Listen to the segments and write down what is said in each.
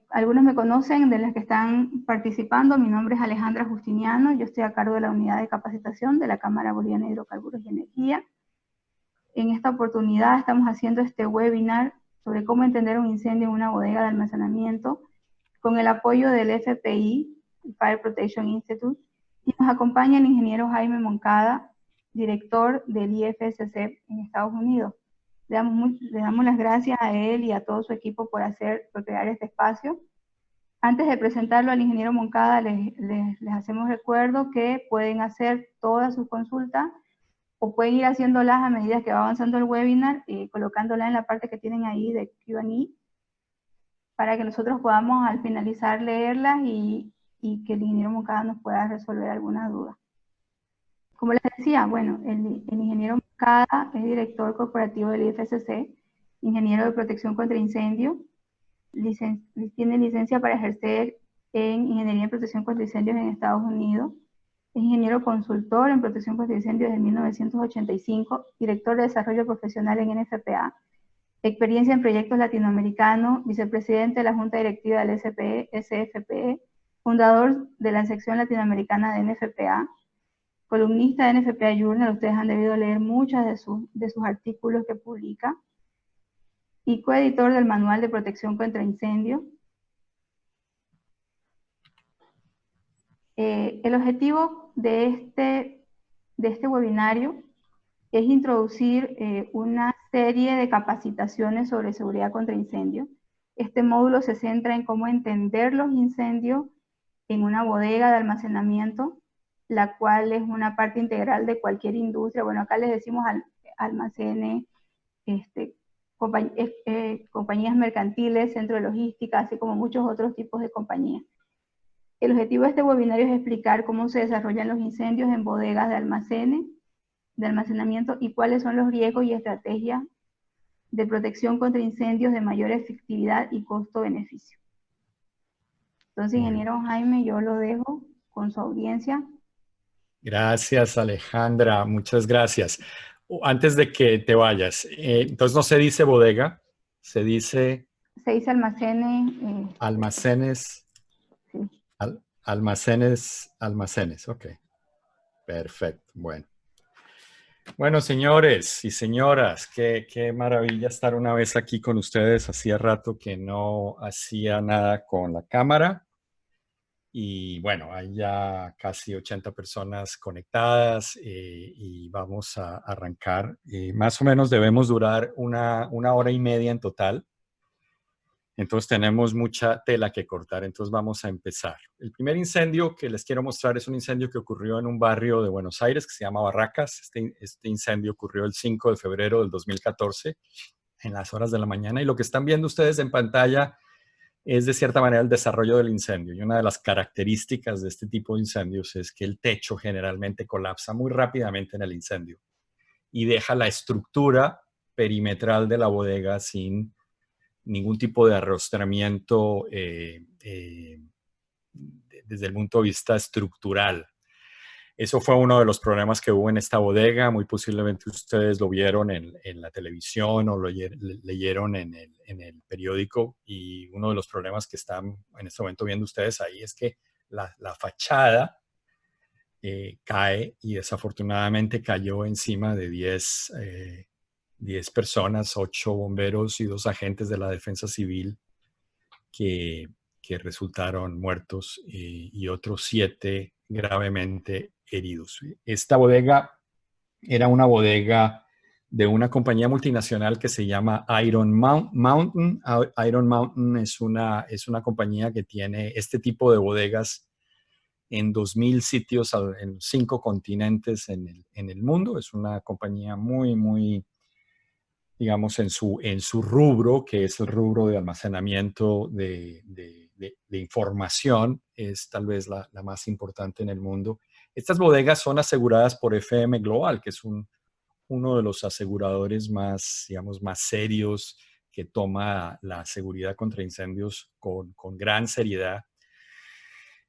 Algunos me conocen de las que están participando. Mi nombre es Alejandra Justiniano. Yo estoy a cargo de la unidad de capacitación de la Cámara Boliviana de Hidrocarburos y Energía. En esta oportunidad estamos haciendo este webinar sobre cómo entender un incendio en una bodega de almacenamiento con el apoyo del FPI, Fire Protection Institute, y nos acompaña el ingeniero Jaime Moncada, director del IFSC en Estados Unidos. Le damos las gracias a él y a todo su equipo por crear este espacio. Antes de presentarlo al ingeniero Moncada, les hacemos recuerdo que pueden hacer todas sus consultas o pueden ir haciéndolas a medida que va avanzando el webinar, colocándolas en la parte que tienen ahí de Q&A, para que nosotros podamos al finalizar leerlas y que el ingeniero Moncada nos pueda resolver alguna duda. Como les decía, bueno, el ingeniero Moncada es director corporativo del IFSC, ingeniero de protección contra incendio, tiene licencia para ejercer en ingeniería en protección contra incendios en Estados Unidos, es ingeniero consultor en protección contra incendios desde 1985, director de desarrollo profesional en NFPA, experiencia en proyectos latinoamericanos, vicepresidente de la Junta Directiva del SFPE, fundador de la sección latinoamericana de NFPA, columnista de NFPA Journal. Ustedes han debido leer muchos de sus artículos que publica, y coeditor del Manual de Protección contra Incendios. El objetivo de este webinario es introducir una serie de capacitaciones sobre seguridad contra incendios. Este módulo se centra en cómo entender los incendios en una bodega de almacenamiento, la cual es una parte integral de cualquier industria. Bueno, acá les decimos almacenes, compañías mercantiles, centro de logística, así como muchos otros tipos de compañías. El objetivo de este webinario es explicar cómo se desarrollan los incendios en bodegas de almacenamiento y cuáles son los riesgos y estrategias de protección contra incendios de mayor efectividad y costo-beneficio. Entonces, ingeniero Jaime, yo lo dejo con su audiencia. Gracias, Alejandra. Muchas gracias. Antes de que te vayas, entonces no se dice bodega, se dice... Se dice almacenes. Almacenes. Sí. Almacenes. Ok. Perfecto. Bueno. Bueno, señores y señoras, qué maravilla estar una vez aquí con ustedes. Hacía rato que no hacía nada con la cámara. Y bueno, hay ya casi 80 personas conectadas y vamos a arrancar. Más o menos debemos durar una hora y media en total. Entonces tenemos mucha tela que cortar, entonces vamos a empezar. El primer incendio que les quiero mostrar es un incendio que ocurrió en un barrio de Buenos Aires que se llama Barracas. Este incendio ocurrió el 5 de febrero del 2014 en las horas de la mañana, y lo que están viendo ustedes en pantalla es de cierta manera el desarrollo del incendio. Y una de las características de este tipo de incendios es que el techo generalmente colapsa muy rápidamente en el incendio y deja la estructura perimetral de la bodega sin ningún tipo de arrostramiento desde el punto de vista estructural. Eso fue uno de los problemas que hubo en esta bodega. Muy posiblemente ustedes lo vieron en la televisión o lo leyeron en el periódico. Y uno de los problemas que están en este momento viendo ustedes ahí es que la fachada cae, y desafortunadamente cayó encima de 10 personas, 8 bomberos y 2 agentes de la defensa civil que resultaron muertos y otros 7 gravemente heridos. Esta bodega era una bodega de una compañía multinacional que se llama Iron Mountain. Iron Mountain es una compañía que tiene este tipo de bodegas en 2,000 sitios en 5 continentes en el mundo. Es una compañía muy, digamos, en su rubro, que es el rubro de almacenamiento de información, es tal vez la más importante en el mundo. Estas bodegas son aseguradas por FM Global, que es uno de los aseguradores más, digamos, más serios, que toma la seguridad contra incendios con gran seriedad.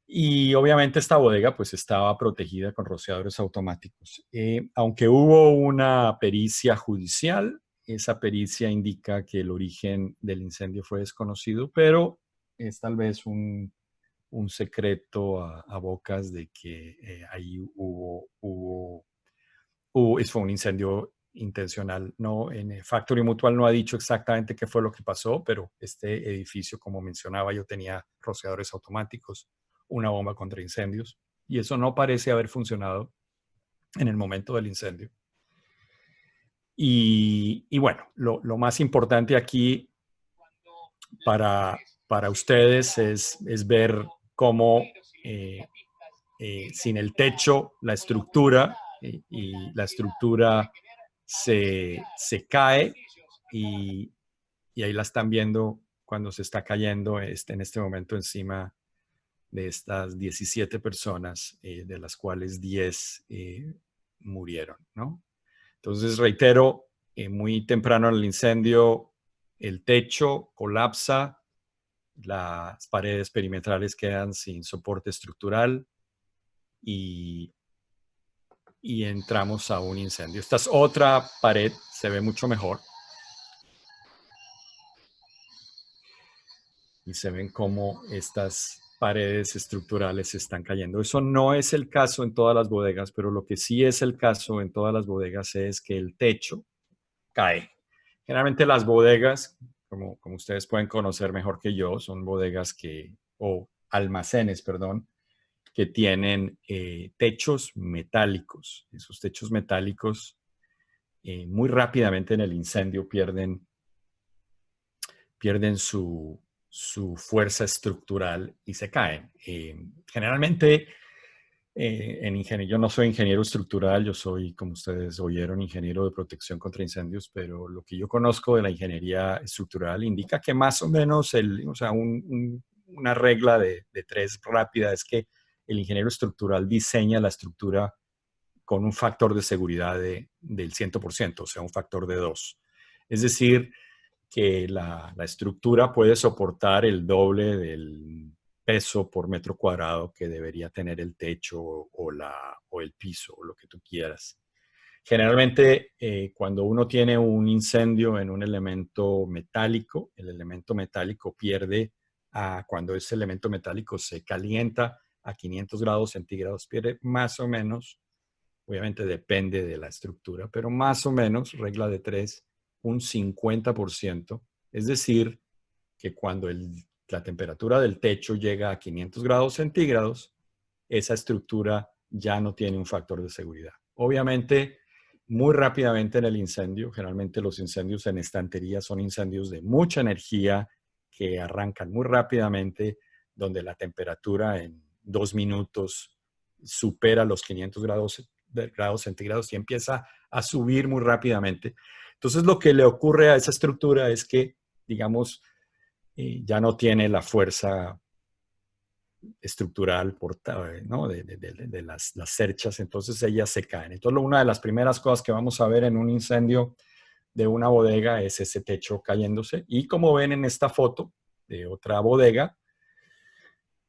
Y obviamente esta bodega pues estaba protegida con rociadores automáticos. Aunque hubo una pericia judicial, esa pericia indica que el origen del incendio fue desconocido, pero es tal vez un secreto a bocas de que ahí fue un incendio intencional. No, Factory Mutual no ha dicho exactamente qué fue lo que pasó, pero este edificio, como mencionaba, yo tenía rociadores automáticos, una bomba contra incendios, y eso no parece haber funcionado en el momento del incendio. Y bueno, lo más importante aquí para ustedes es ver cómo sin el techo, la estructura y la estructura se cae y ahí la están viendo cuando se está cayendo en este momento encima de estas 17 personas, de las cuales 10 murieron, ¿no? Entonces, reitero, muy temprano en el incendio, el techo colapsa, las paredes perimetrales quedan sin soporte estructural y, y entramos a un incendio. Esta es otra pared, se ve mucho mejor. Y se ven cómo estas paredes estructurales están cayendo. Eso no es el caso en todas las bodegas, pero lo que sí es el caso en todas las bodegas es que el techo cae. Generalmente las bodegas, como ustedes pueden conocer mejor que yo, son bodegas o almacenes, perdón, que tienen techos metálicos. Esos techos metálicos muy rápidamente en el incendio pierden su fuerza estructural y se caen. Generalmente, yo no soy ingeniero estructural, yo soy, como ustedes oyeron, ingeniero de protección contra incendios, pero lo que yo conozco de la ingeniería estructural indica que más o menos, una regla de tres rápida es que el ingeniero estructural diseña la estructura con un factor de seguridad del 100%, o sea, un factor de 2. Es decir, que la estructura puede soportar el doble del peso por metro cuadrado que debería tener el techo o el piso o lo que tú quieras. Generalmente, cuando uno tiene un incendio en un elemento metálico, el elemento metálico pierde, cuando ese elemento metálico se calienta a 500 grados centígrados, pierde más o menos, obviamente depende de la estructura, pero más o menos, regla de tres, un 50%. Es decir, que cuando la temperatura del techo llega a 500 grados centígrados, esa estructura ya no tiene un factor de seguridad. Obviamente, muy rápidamente en el incendio, generalmente los incendios en estantería son incendios de mucha energía que arrancan muy rápidamente, donde la temperatura en 2 minutos supera los 500 grados centígrados y empieza a subir muy rápidamente. Entonces, lo que le ocurre a esa estructura es que, digamos, ya no tiene la fuerza estructural ¿no? de las cerchas, entonces ellas se caen. Entonces, una de las primeras cosas que vamos a ver en un incendio de una bodega es ese techo cayéndose. Y como ven en esta foto de otra bodega,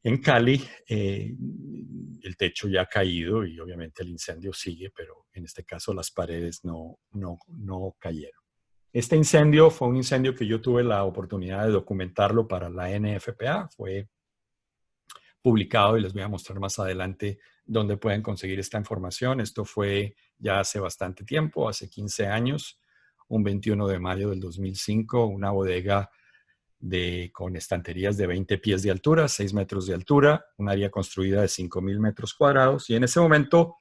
en Cali, el techo ya ha caído y obviamente el incendio sigue, pero en este caso las paredes no cayeron. Este incendio fue un incendio que yo tuve la oportunidad de documentarlo para la NFPA. Fue publicado y les voy a mostrar más adelante dónde pueden conseguir esta información. Esto fue ya hace bastante tiempo, hace 15 años, un 21 de mayo del 2005, una bodega con estanterías de 20 pies de altura, 6 metros de altura, un área construida de 5,000 metros cuadrados. Y en ese momento,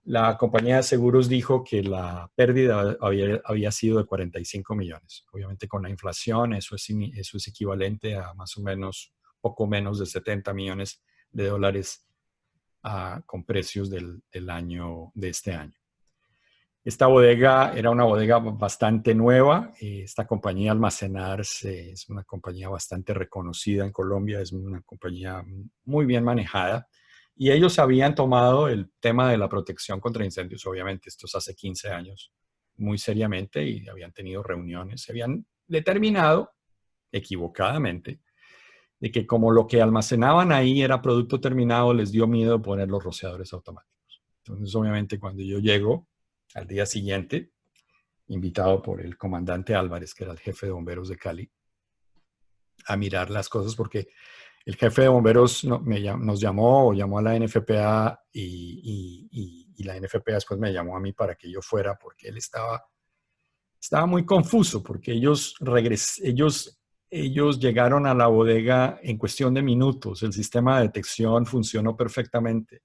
la compañía de seguros dijo que la pérdida había sido de 45 millones. Obviamente, con la inflación, eso es equivalente a más o menos, poco menos de 70 millones de dólares con precios de este año. Esta bodega era una bodega bastante nueva. Esta compañía Almacenarse es una compañía bastante reconocida en Colombia, es una compañía muy bien manejada. Y ellos habían tomado el tema de la protección contra incendios, obviamente, esto es hace 15 años, muy seriamente y habían tenido reuniones. Se habían determinado, equivocadamente, de que como lo que almacenaban ahí era producto terminado, les dio miedo poner los rociadores automáticos. Entonces, obviamente, cuando yo llego al día siguiente, invitado por el comandante Álvarez, que era el jefe de bomberos de Cali, a mirar las cosas porque el jefe de bomberos nos llamó o llamó a la NFPA y la NFPA después me llamó a mí para que yo fuera porque él estaba muy confuso porque ellos llegaron a la bodega en cuestión de minutos. El sistema de detección funcionó perfectamente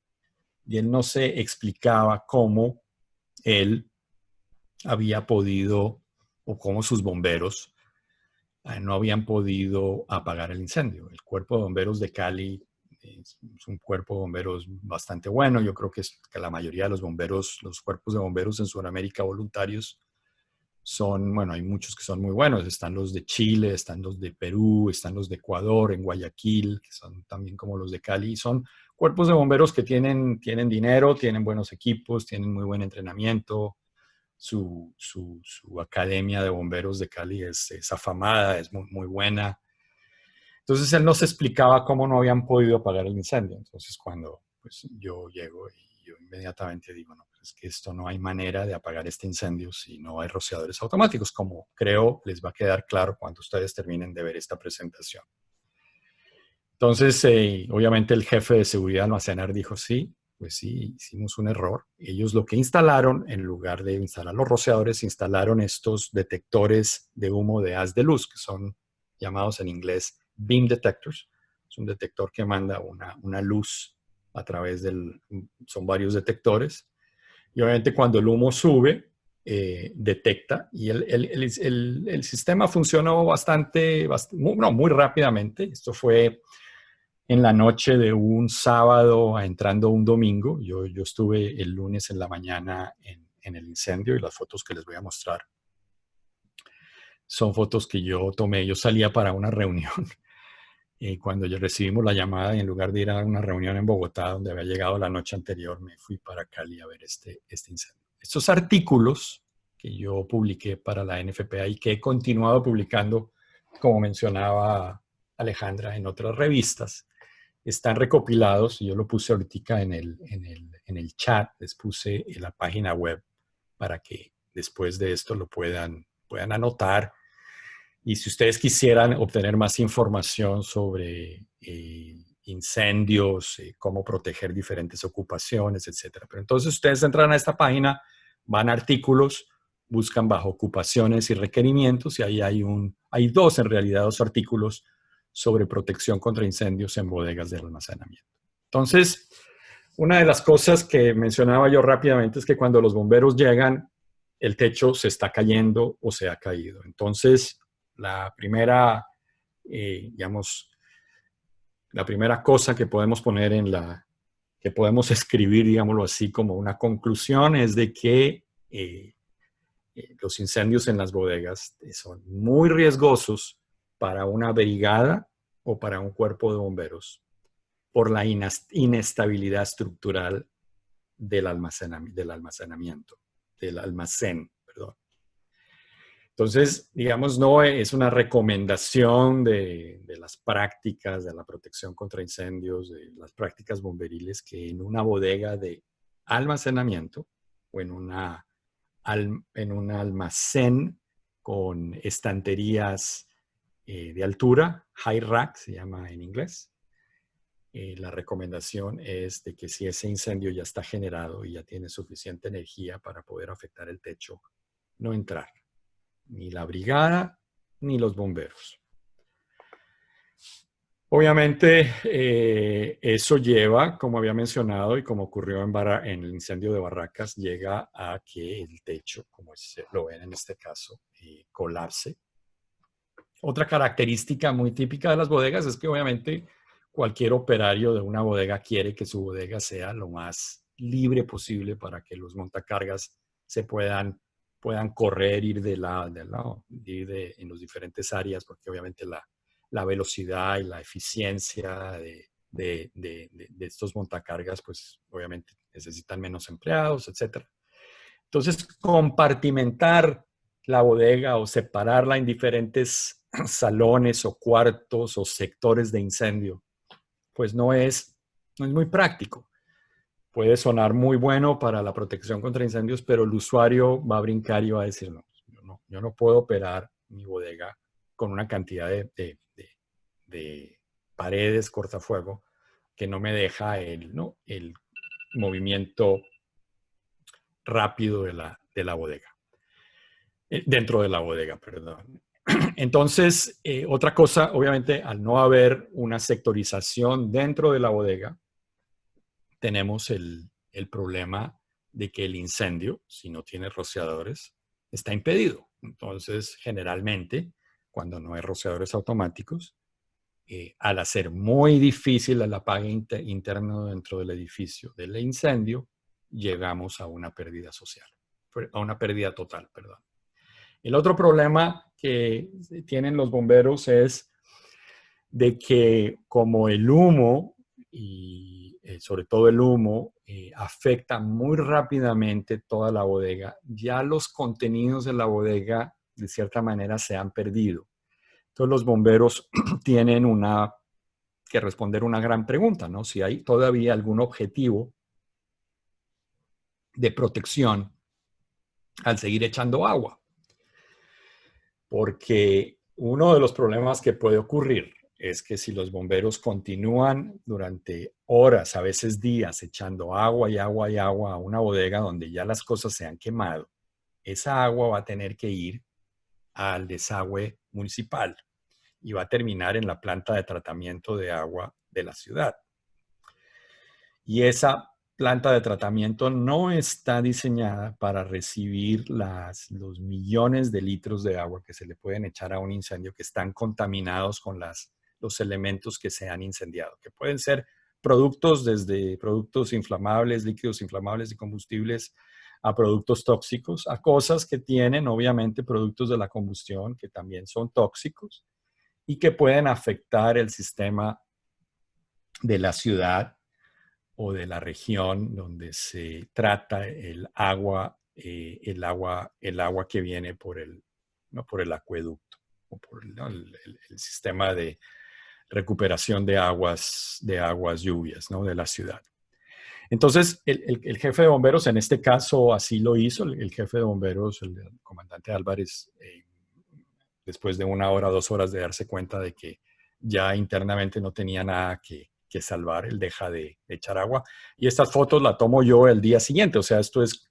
y él no se explicaba cómo él había podido o cómo sus bomberos no habían podido apagar el incendio. El cuerpo de bomberos de Cali es un cuerpo de bomberos bastante bueno. Yo creo que la mayoría de los bomberos, los cuerpos de bomberos en Sudamérica voluntarios son, bueno, hay muchos que son muy buenos. Están los de Chile, están los de Perú, están los de Ecuador, en Guayaquil, que son también como los de Cali. Son cuerpos de bomberos que tienen dinero, tienen buenos equipos, tienen muy buen entrenamiento. Su academia de bomberos de Cali es afamada, es muy, muy buena. Entonces él nos explicaba cómo no habían podido apagar el incendio. Entonces cuando pues, yo llego y yo inmediatamente digo, no, pues es que esto no hay manera de apagar este incendio si no hay rociadores automáticos, como creo les va a quedar claro cuando ustedes terminen de ver esta presentación. Entonces, obviamente el jefe de seguridad almacenar dijo, sí, pues sí, hicimos un error. Ellos lo que instalaron, en lugar de instalar los rociadores, instalaron estos detectores de humo de haz de luz, que son llamados en inglés beam detectors. Es un detector que manda una luz a través son varios detectores. Y obviamente cuando el humo sube, detecta. Y el sistema funcionó muy rápidamente. Esto fue en la noche de un sábado entrando un domingo. Yo estuve el lunes en la mañana en el incendio y las fotos que les voy a mostrar son fotos que yo tomé. Yo salía para una reunión cuando ya recibimos la llamada y en lugar de ir a una reunión en Bogotá donde había llegado la noche anterior, me fui para Cali a ver este incendio. Estos artículos que yo publiqué para la NFPA y que he continuado publicando, como mencionaba Alejandra, en otras revistas, están recopilados, y yo lo puse ahorita en el chat, les puse en la página web para que después de esto lo puedan anotar. Y si ustedes quisieran obtener más información sobre incendios, cómo proteger diferentes ocupaciones, etcétera. Pero entonces ustedes entran a esta página, van a artículos, buscan bajo ocupaciones y requerimientos, y ahí hay dos artículos sobre protección contra incendios en bodegas de almacenamiento. Entonces, una de las cosas que mencionaba yo rápidamente es que cuando los bomberos llegan, el techo se está cayendo o se ha caído. Entonces, la primera cosa que podemos poner que podemos escribir, digámoslo así, como una conclusión es de que los incendios en las bodegas son muy riesgosos para una brigada o para un cuerpo de bomberos por la inestabilidad estructural del almacenamiento, del almacén, perdón. Entonces, digamos, no es una recomendación de las prácticas de la protección contra incendios, de las prácticas bomberiles, que en una bodega de almacenamiento o en un almacén con estanterías de altura, high rack se llama en inglés, la recomendación es de que si ese incendio ya está generado y ya tiene suficiente energía para poder afectar el techo, no entrar. Ni la brigada, ni los bomberos. Obviamente, eso lleva, como había mencionado y como ocurrió en el incendio de Barracas, llega a que el techo, como lo ven en este caso, colapse. Otra característica muy típica de las bodegas es que obviamente cualquier operario de una bodega quiere que su bodega sea lo más libre posible para que los montacargas se puedan correr, ir de lado, ir en las diferentes áreas, porque obviamente la velocidad y la eficiencia de estos montacargas, pues obviamente necesitan menos empleados, etc. Entonces, compartimentar la bodega o separarla en diferentes salones o cuartos o sectores de incendio, pues no es muy práctico. Puede sonar muy bueno para la protección contra incendios, pero el usuario va a brincar y va a decir, no, yo no puedo operar mi bodega con una cantidad de de paredes cortafuego que no me deja el movimiento rápido de la bodega. Dentro de la bodega, perdón. Entonces, otra cosa, obviamente, al no haber una sectorización dentro de la bodega, tenemos el problema de que el incendio, si no tiene rociadores, está impedido. Entonces, generalmente, cuando no hay rociadores automáticos, al hacer muy difícil el apague interno dentro del edificio del incendio, llegamos a una pérdida social, a una pérdida total, perdón. El otro problema que tienen los bomberos es de que como el humo, y sobre todo el humo, afecta muy rápidamente toda la bodega, ya los contenidos de la bodega de cierta manera se han perdido. Entonces los bomberos tienen que responder una gran pregunta, ¿no? Si hay todavía algún objetivo de protección al seguir echando agua. Porque uno de los problemas que puede ocurrir es que si los bomberos continúan durante horas, a veces días, echando agua y agua y agua a una bodega donde ya las cosas se han quemado, esa agua va a tener que ir al desagüe municipal y va a terminar en la planta de tratamiento de agua de la ciudad. Y esa planta de tratamiento no está diseñada para recibir los millones de litros de agua que se le pueden echar a un incendio que están contaminados con los elementos que se han incendiado, que pueden ser productos desde productos inflamables, líquidos inflamables y combustibles, a productos tóxicos, a cosas que tienen obviamente productos de la combustión que también son tóxicos y que pueden afectar el sistema de la ciudad o de la región donde se trata el agua que viene por el acueducto o por el sistema de recuperación de aguas lluvias, ¿no? De la ciudad. Entonces, el jefe de bomberos, en este caso, así lo hizo. El jefe de bomberos, el comandante Álvarez, después de 1 hora, 2 horas de darse cuenta de que ya internamente no tenía nada que salvar, él deja de echar agua. Y estas fotos las tomo yo el día siguiente, o sea, esto es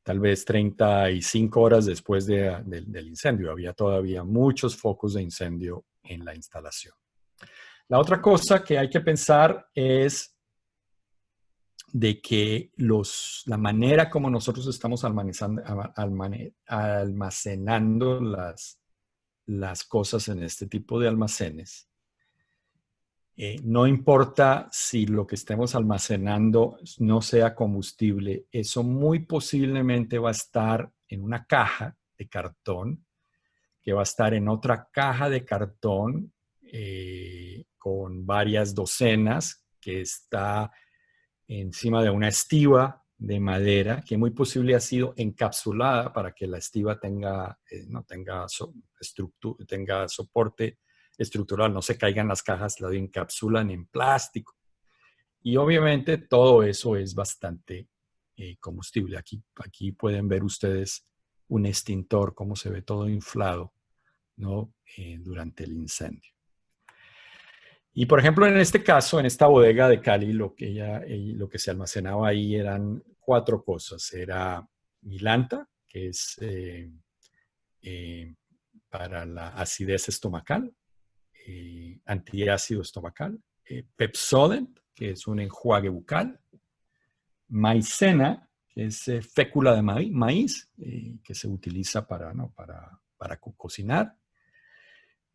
tal vez 35 horas después del incendio. Había todavía muchos focos de incendio en la instalación. La otra cosa que hay que pensar es de que la manera como nosotros estamos almacenando las cosas en este tipo de almacenes, no importa si lo que estemos almacenando no sea combustible, eso muy posiblemente va a estar en una caja de cartón, que va a estar en otra caja de cartón con varias docenas, que está encima de una estiba de madera, que muy posible ha sido encapsulada para que la estiba tenga soporte estructural, no se caigan las cajas, la encapsulan en plástico. Y obviamente todo eso es bastante combustible. Aquí pueden ver ustedes un extintor, cómo se ve todo inflado, ¿no? Durante el incendio. Y por ejemplo, en este caso, en esta bodega de Cali, lo que se almacenaba ahí eran 4 cosas. Era Milanta, que es para la acidez estomacal, antiácido estomacal, Pepsodent, que es un enjuague bucal, maicena, que es fécula de maíz, que se utiliza para cocinar,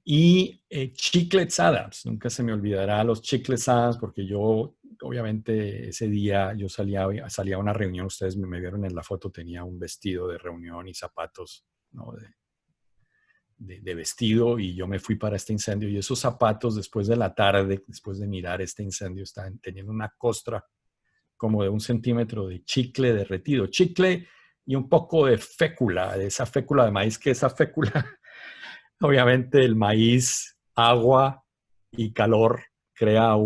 y chiclets Adams. Nunca se me olvidará los chiclets Adams, porque yo, obviamente, ese día yo salía a una reunión. Ustedes me vieron en la foto, tenía un vestido de reunión y zapatos, ¿no? de vestido, y yo me fui para este incendio, y esos zapatos después de la tarde, después de mirar este incendio, estaban teniendo una costra como de 1 centímetro de chicle derretido, chicle y un poco de fécula, de esa fécula de maíz, que esa fécula, obviamente el maíz, agua y calor crea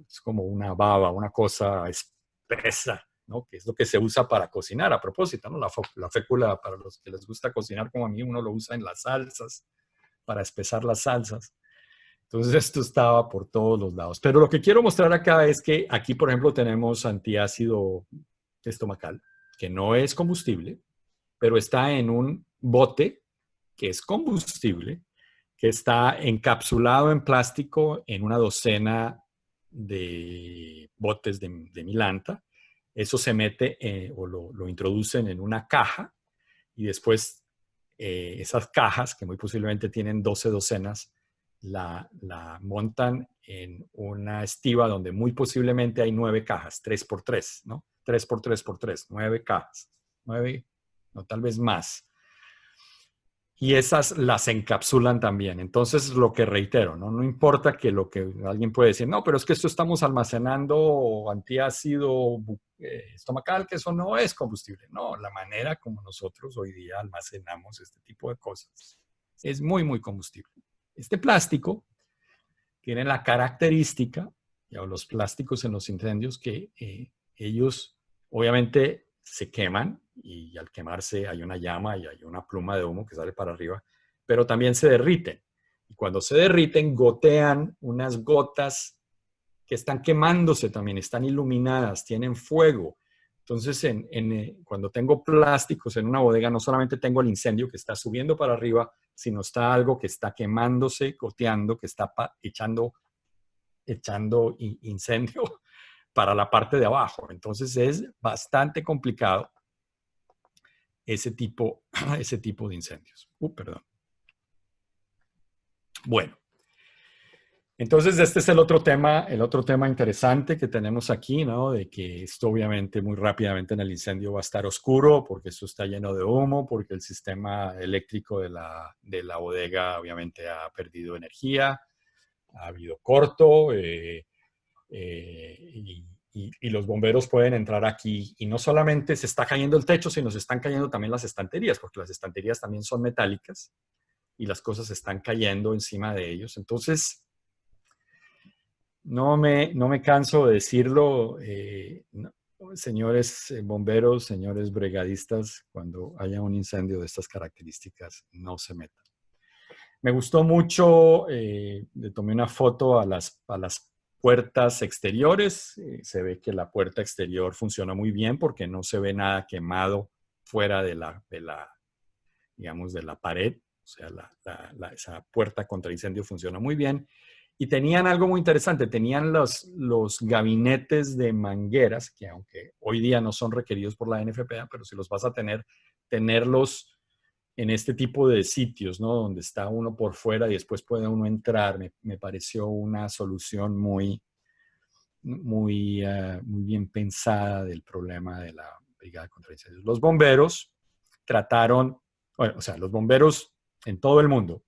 es como una baba, una cosa espesa, ¿no? Que es lo que se usa para cocinar. A propósito, ¿no? La fécula, para los que les gusta cocinar como a mí, uno lo usa en las salsas, para espesar las salsas. Entonces esto estaba por todos los lados. Pero lo que quiero mostrar acá es que aquí, por ejemplo, tenemos antiácido estomacal, que no es combustible, pero está en un bote que es combustible, que está encapsulado en plástico en una docena de botes de Milanta. Eso se mete o lo introducen en una caja y después esas cajas, que muy posiblemente tienen 12 docenas, la montan en una estiva donde muy posiblemente hay 9 cajas, 3 por 3, ¿no? 3 por 3 por 3, 9 cajas, 9, no, tal vez más. Y esas las encapsulan también. Entonces, lo que reitero, ¿no? No importa que lo que alguien puede decir, no, pero es que esto estamos almacenando antiácido estomacal, que eso no es combustible. No, la manera como nosotros hoy día almacenamos este tipo de cosas es muy, muy combustible. Este plástico tiene la característica, ya los plásticos en los incendios, que ellos obviamente se queman y al quemarse hay una llama y hay una pluma de humo que sale para arriba, pero también se derriten. Y cuando se derriten, gotean unas gotas que están quemándose también, están iluminadas, tienen fuego. Entonces, cuando tengo plásticos en una bodega, no solamente tengo el incendio que está subiendo para arriba, sino está algo que está quemándose, goteando, que está echando incendio para la parte de abajo. Entonces, es bastante complicado ese tipo de incendios. Perdón. Bueno. Entonces, este es el otro tema interesante que tenemos aquí, ¿no? De que esto obviamente muy rápidamente en el incendio va a estar oscuro porque esto está lleno de humo, porque el sistema eléctrico de la bodega obviamente ha perdido energía, ha habido corto y los bomberos pueden entrar aquí y no solamente se está cayendo el techo, sino se están cayendo también las estanterías, porque las estanterías también son metálicas y las cosas están cayendo encima de ellos. Entonces, no me canso de decirlo, no, señores bomberos, señores brigadistas, cuando haya un incendio de estas características, no se metan. Me gustó mucho, le tomé una foto a las puertas exteriores, se ve que la puerta exterior funciona muy bien porque no se ve nada quemado fuera digamos, de la pared, o sea, esa puerta contra incendio funciona muy bien. Y tenían algo muy interesante, tenían los gabinetes de mangueras, que aunque hoy día no son requeridos por la NFPA, pero si los vas a tenerlos en este tipo de sitios, ¿no? Donde está uno por fuera y después puede uno entrar, me pareció una solución muy bien pensada del problema de la Brigada contra Incendios. Los bomberos trataron, bueno, o sea, los bomberos en todo el mundo,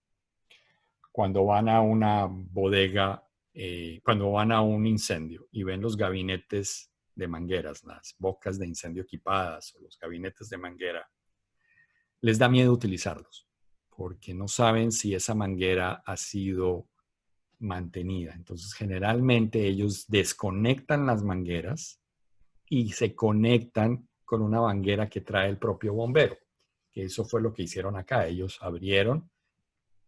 cuando van a una bodega, cuando van a un incendio y ven los gabinetes de mangueras, las bocas de incendio equipadas o los gabinetes de manguera, les da miedo utilizarlos porque no saben si esa manguera ha sido mantenida. Entonces, generalmente ellos desconectan las mangueras y se conectan con una manguera que trae el propio bombero, que eso fue lo que hicieron acá. Ellos abrieron,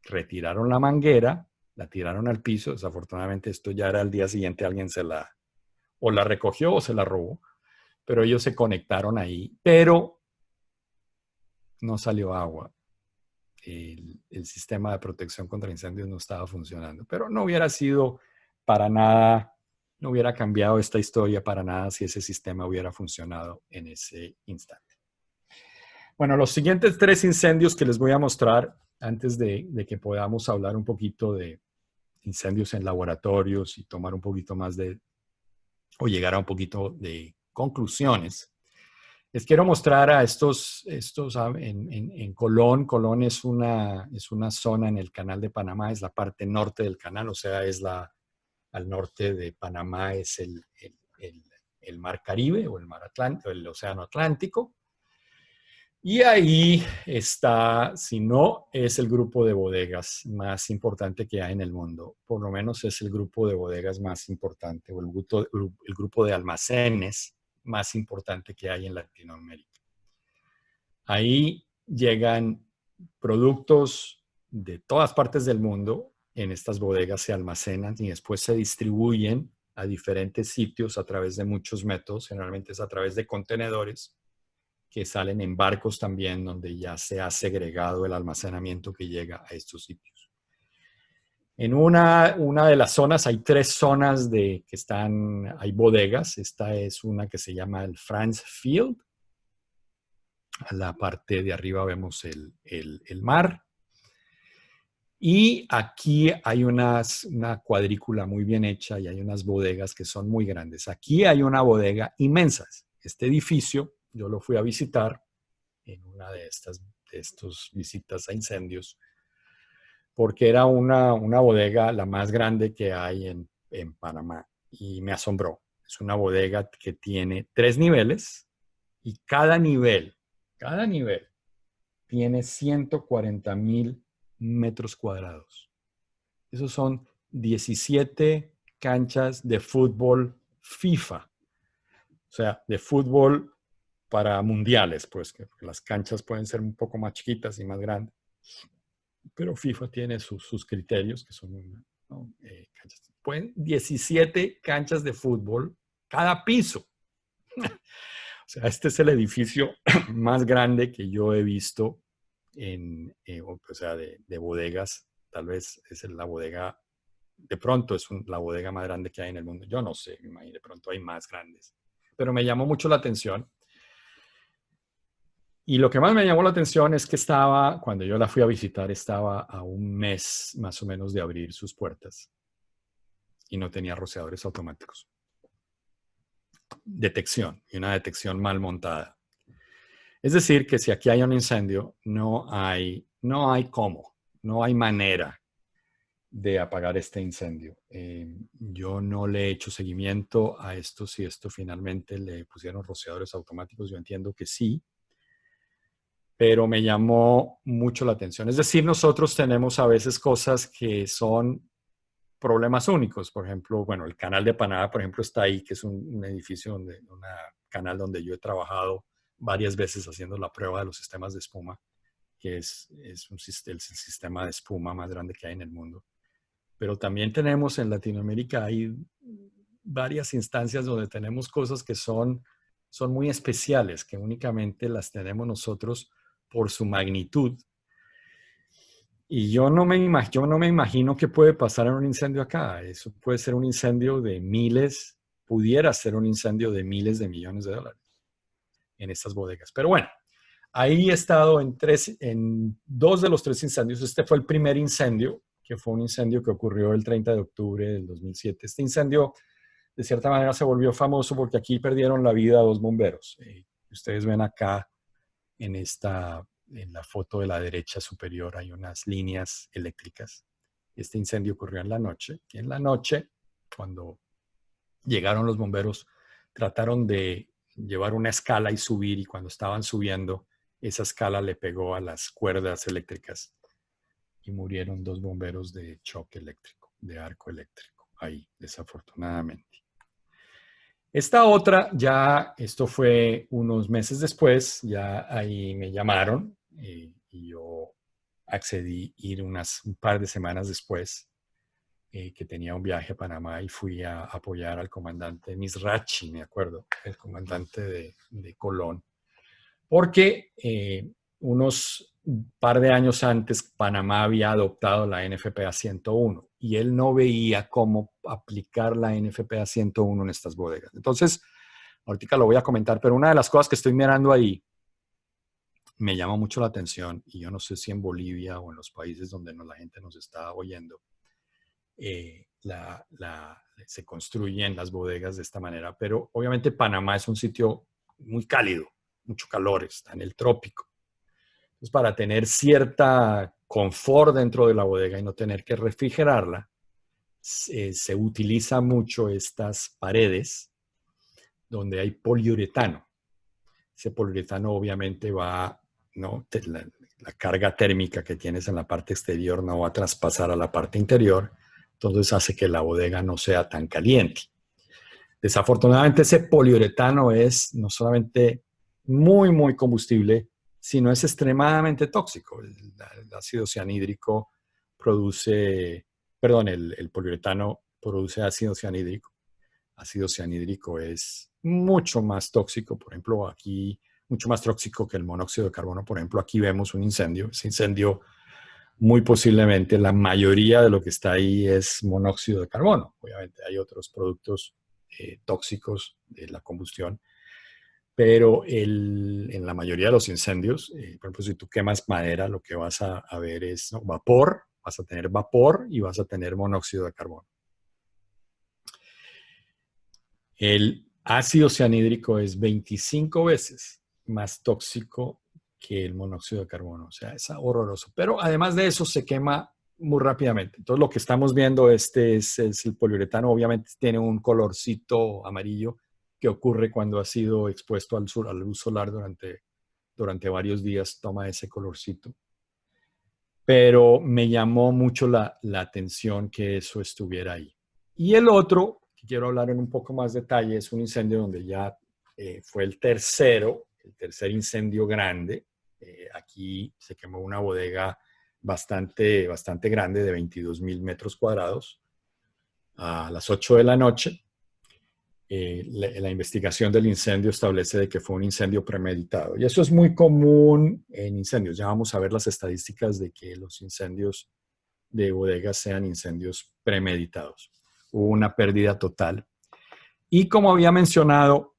retiraron la manguera, la tiraron al piso. Desafortunadamente esto ya era al día siguiente, alguien o la recogió o se la robó, pero ellos se conectaron ahí, pero no salió agua. El sistema de protección contra incendios no estaba funcionando, pero no hubiera sido para nada, no hubiera cambiado esta historia para nada si ese sistema hubiera funcionado en ese instante. Bueno, los siguientes 3 incendios que les voy a mostrar antes de que podamos hablar un poquito de incendios en laboratorios y tomar un poquito más o llegar a un poquito de conclusiones. Les quiero mostrar a estos en Colón. Colón es una zona en el canal de Panamá, es la parte norte del canal, o sea, al norte de Panamá es el Mar Caribe o el Mar Atlántico, el Océano Atlántico. Y ahí está, si no, es el grupo de bodegas más importante que hay en el mundo. Por lo menos es el grupo de bodegas más importante o el grupo de almacenes más importante que hay en Latinoamérica. Ahí llegan productos de todas partes del mundo en estas bodegas se almacenan y después se distribuyen a diferentes sitios a través de muchos métodos. Generalmente es a través de contenedores que salen en barcos también, donde ya se ha segregado el almacenamiento que llega a estos sitios. En una de las zonas, hay 3 zonas hay bodegas. Esta es una que se llama el France Field. A la parte de arriba vemos el mar. Y aquí hay una cuadrícula muy bien hecha y hay unas bodegas que son muy grandes. Aquí hay una bodega inmensa. Este edificio yo lo fui a visitar en una de estas visitas a incendios, porque era una bodega la más grande que hay en Panamá y me asombró. Es una bodega que tiene 3 niveles y cada nivel tiene 140,000 metros cuadrados. Esos son 17 canchas de fútbol FIFA. O sea, de fútbol para mundiales, pues, que las canchas pueden ser un poco más chiquitas y más grandes. Pero FIFA tiene sus criterios, que son, ¿no? Canchas. Pueden 17 canchas de fútbol cada piso. O sea, este es el edificio más grande que yo he visto o sea, de bodegas. Tal vez es la bodega, de pronto es la bodega más grande que hay en el mundo. Yo no sé, me imagino, de pronto hay más grandes. Pero me llamó mucho la atención. Y lo que más me llamó la atención es que cuando yo la fui a visitar, estaba a un mes más o menos de abrir sus puertas y no tenía rociadores automáticos. Detección, y una detección mal montada. Es decir, que si aquí hay un incendio, no hay manera de apagar este incendio. Yo no le he hecho seguimiento a esto, si esto finalmente le pusieron rociadores automáticos. Yo entiendo que sí, pero me llamó mucho la atención. Es decir, nosotros tenemos a veces cosas que son problemas únicos. Por ejemplo, bueno, el canal de Panamá, por ejemplo, está ahí, que es un edificio, un canal donde yo he trabajado varias veces haciendo la prueba de los sistemas de espuma, que es el sistema de espuma más grande que hay en el mundo. Pero también tenemos en Latinoamérica, hay varias instancias donde tenemos cosas que son muy especiales, que únicamente las tenemos nosotros por su magnitud. Y yo no me imagino qué puede pasar en un incendio acá. Eso puede ser un incendio de pudiera ser un incendio de miles de millones de dólares en estas bodegas. Pero bueno, ahí he estado en 2 de los 3 incendios. Este fue el primer incendio, que fue un incendio que ocurrió el 30 de octubre del 2007. Este incendio, de cierta manera, se volvió famoso porque aquí perdieron la vida 2 bomberos. Ustedes ven acá en la foto de la derecha superior hay unas líneas eléctricas. Este incendio ocurrió en la noche. Y en la noche, cuando llegaron los bomberos, trataron de llevar una escala y subir, y cuando estaban subiendo, esa escala le pegó a las cuerdas eléctricas y murieron 2 bomberos de choque eléctrico, de arco eléctrico, ahí, desafortunadamente. Esto fue unos meses después, ya ahí me llamaron y yo accedí a ir un par de semanas después, que tenía un viaje a Panamá, y fui a apoyar al comandante Misrachi, me acuerdo, el comandante de Colón, porque unos par de años antes Panamá había adoptado la NFPA 101 y él no veía cómo aplicar la NFPA 101 en estas bodegas. Entonces, ahorita lo voy a comentar, pero una de las cosas que estoy mirando ahí me llama mucho la atención, y yo no sé si en Bolivia o en los países donde la gente nos está oyendo, se construyen las bodegas de esta manera, pero obviamente Panamá es un sitio muy cálido, mucho calor, está en el trópico. Entonces, para tener cierta confort dentro de la bodega y no tener que refrigerarla, se utiliza mucho estas paredes donde hay poliuretano. Ese poliuretano obviamente ¿no? La carga térmica que tienes en la parte exterior no va a traspasar a la parte interior, entonces hace que la bodega no sea tan caliente. Desafortunadamente, ese poliuretano es no solamente muy, muy combustible, sino es extremadamente tóxico. El ácido cianhídrico produce, perdón, el poliuretano produce ácido cianhídrico. Ácido cianhídrico es mucho más tóxico, por ejemplo, aquí, mucho más tóxico que el monóxido de carbono. Por ejemplo, aquí vemos un incendio. Ese incendio, muy posiblemente, la mayoría de lo que está ahí es monóxido de carbono. Obviamente hay otros productos tóxicos de la combustión, pero en la mayoría de los incendios, por ejemplo, si tú quemas madera, lo que vas a ver es, ¿no?, vapor, vas a tener vapor y vas a tener monóxido de carbono. El ácido cianhídrico es 25 veces más tóxico que el monóxido de carbono, o sea, es horroroso. Pero además de eso, se quema muy rápidamente. Entonces, lo que estamos viendo, es el poliuretano. Obviamente tiene un colorcito amarillo que ocurre cuando ha sido expuesto a la luz solar durante varios días, toma ese colorcito. Pero me llamó mucho la atención que eso estuviera ahí. Y el otro, que quiero hablar en un poco más detalle, es un incendio donde ya fue el tercer incendio grande. Aquí se quemó una bodega bastante grande, de 22,000 metros cuadrados, a las 8 de la noche. La investigación del incendio establece de que fue un incendio premeditado. Y eso es muy común en incendios. Ya vamos a ver las estadísticas de que los incendios de bodegas sean incendios premeditados. Hubo una pérdida total. Y como había mencionado,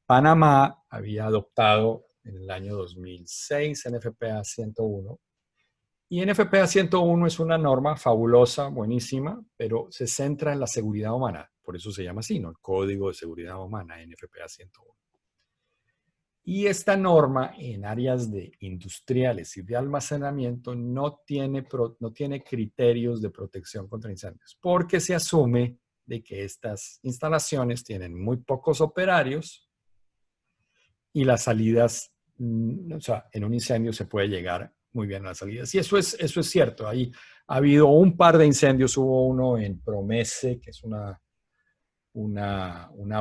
Panamá había adoptado en el año 2006 NFPA 101. Y NFPA 101 es una norma fabulosa, buenísima, pero se centra en la seguridad humana. Por eso se llama así, ¿no? El Código de Seguridad Humana, NFPA 101. Y esta norma, en áreas industriales y de almacenamiento, no tiene criterios de protección contra incendios, porque se asume de que estas instalaciones tienen muy pocos operarios y las salidas, o sea, en un incendio se puede llegar muy bien a las salidas. Y eso es cierto. Ahí ha habido un par de incendios. Hubo uno en Promese, que es una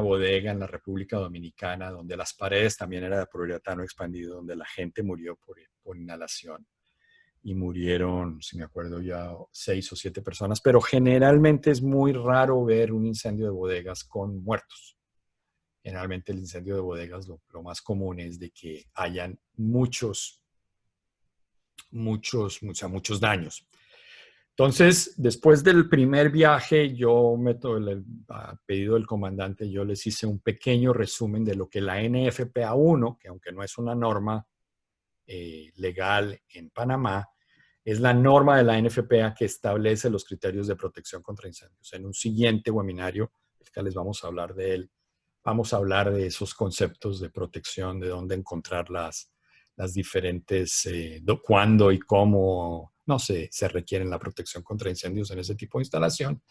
bodega en la República Dominicana, donde las paredes también eran de poliuretano expandido, donde la gente murió por inhalación. Y murieron, si me acuerdo ya, 6 o 7 personas. Pero generalmente es muy raro ver un incendio de bodegas con muertos. Generalmente el incendio de bodegas, lo más común es de que hayan muchos daños. Entonces, después del primer viaje, a pedido del comandante, yo les hice un pequeño resumen de lo que la NFPA 1, que aunque no es una norma legal en Panamá, es la norma de la NFPA que establece los criterios de protección contra incendios. En un siguiente webinario, que les vamos a hablar de él, vamos a hablar de esos conceptos de protección, de dónde encontrar las diferentes, cuándo y cómo, no sé, se requieren la protección contra incendios en ese tipo de instalación.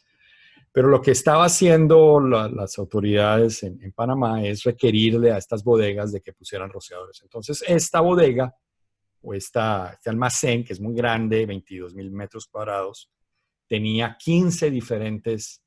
Pero lo que estaba haciendo las autoridades en Panamá es requerirle a estas bodegas de que pusieran rociadores. Entonces, esta bodega o este almacén, que es muy grande, 22,000 metros cuadrados, tenía 15 diferentes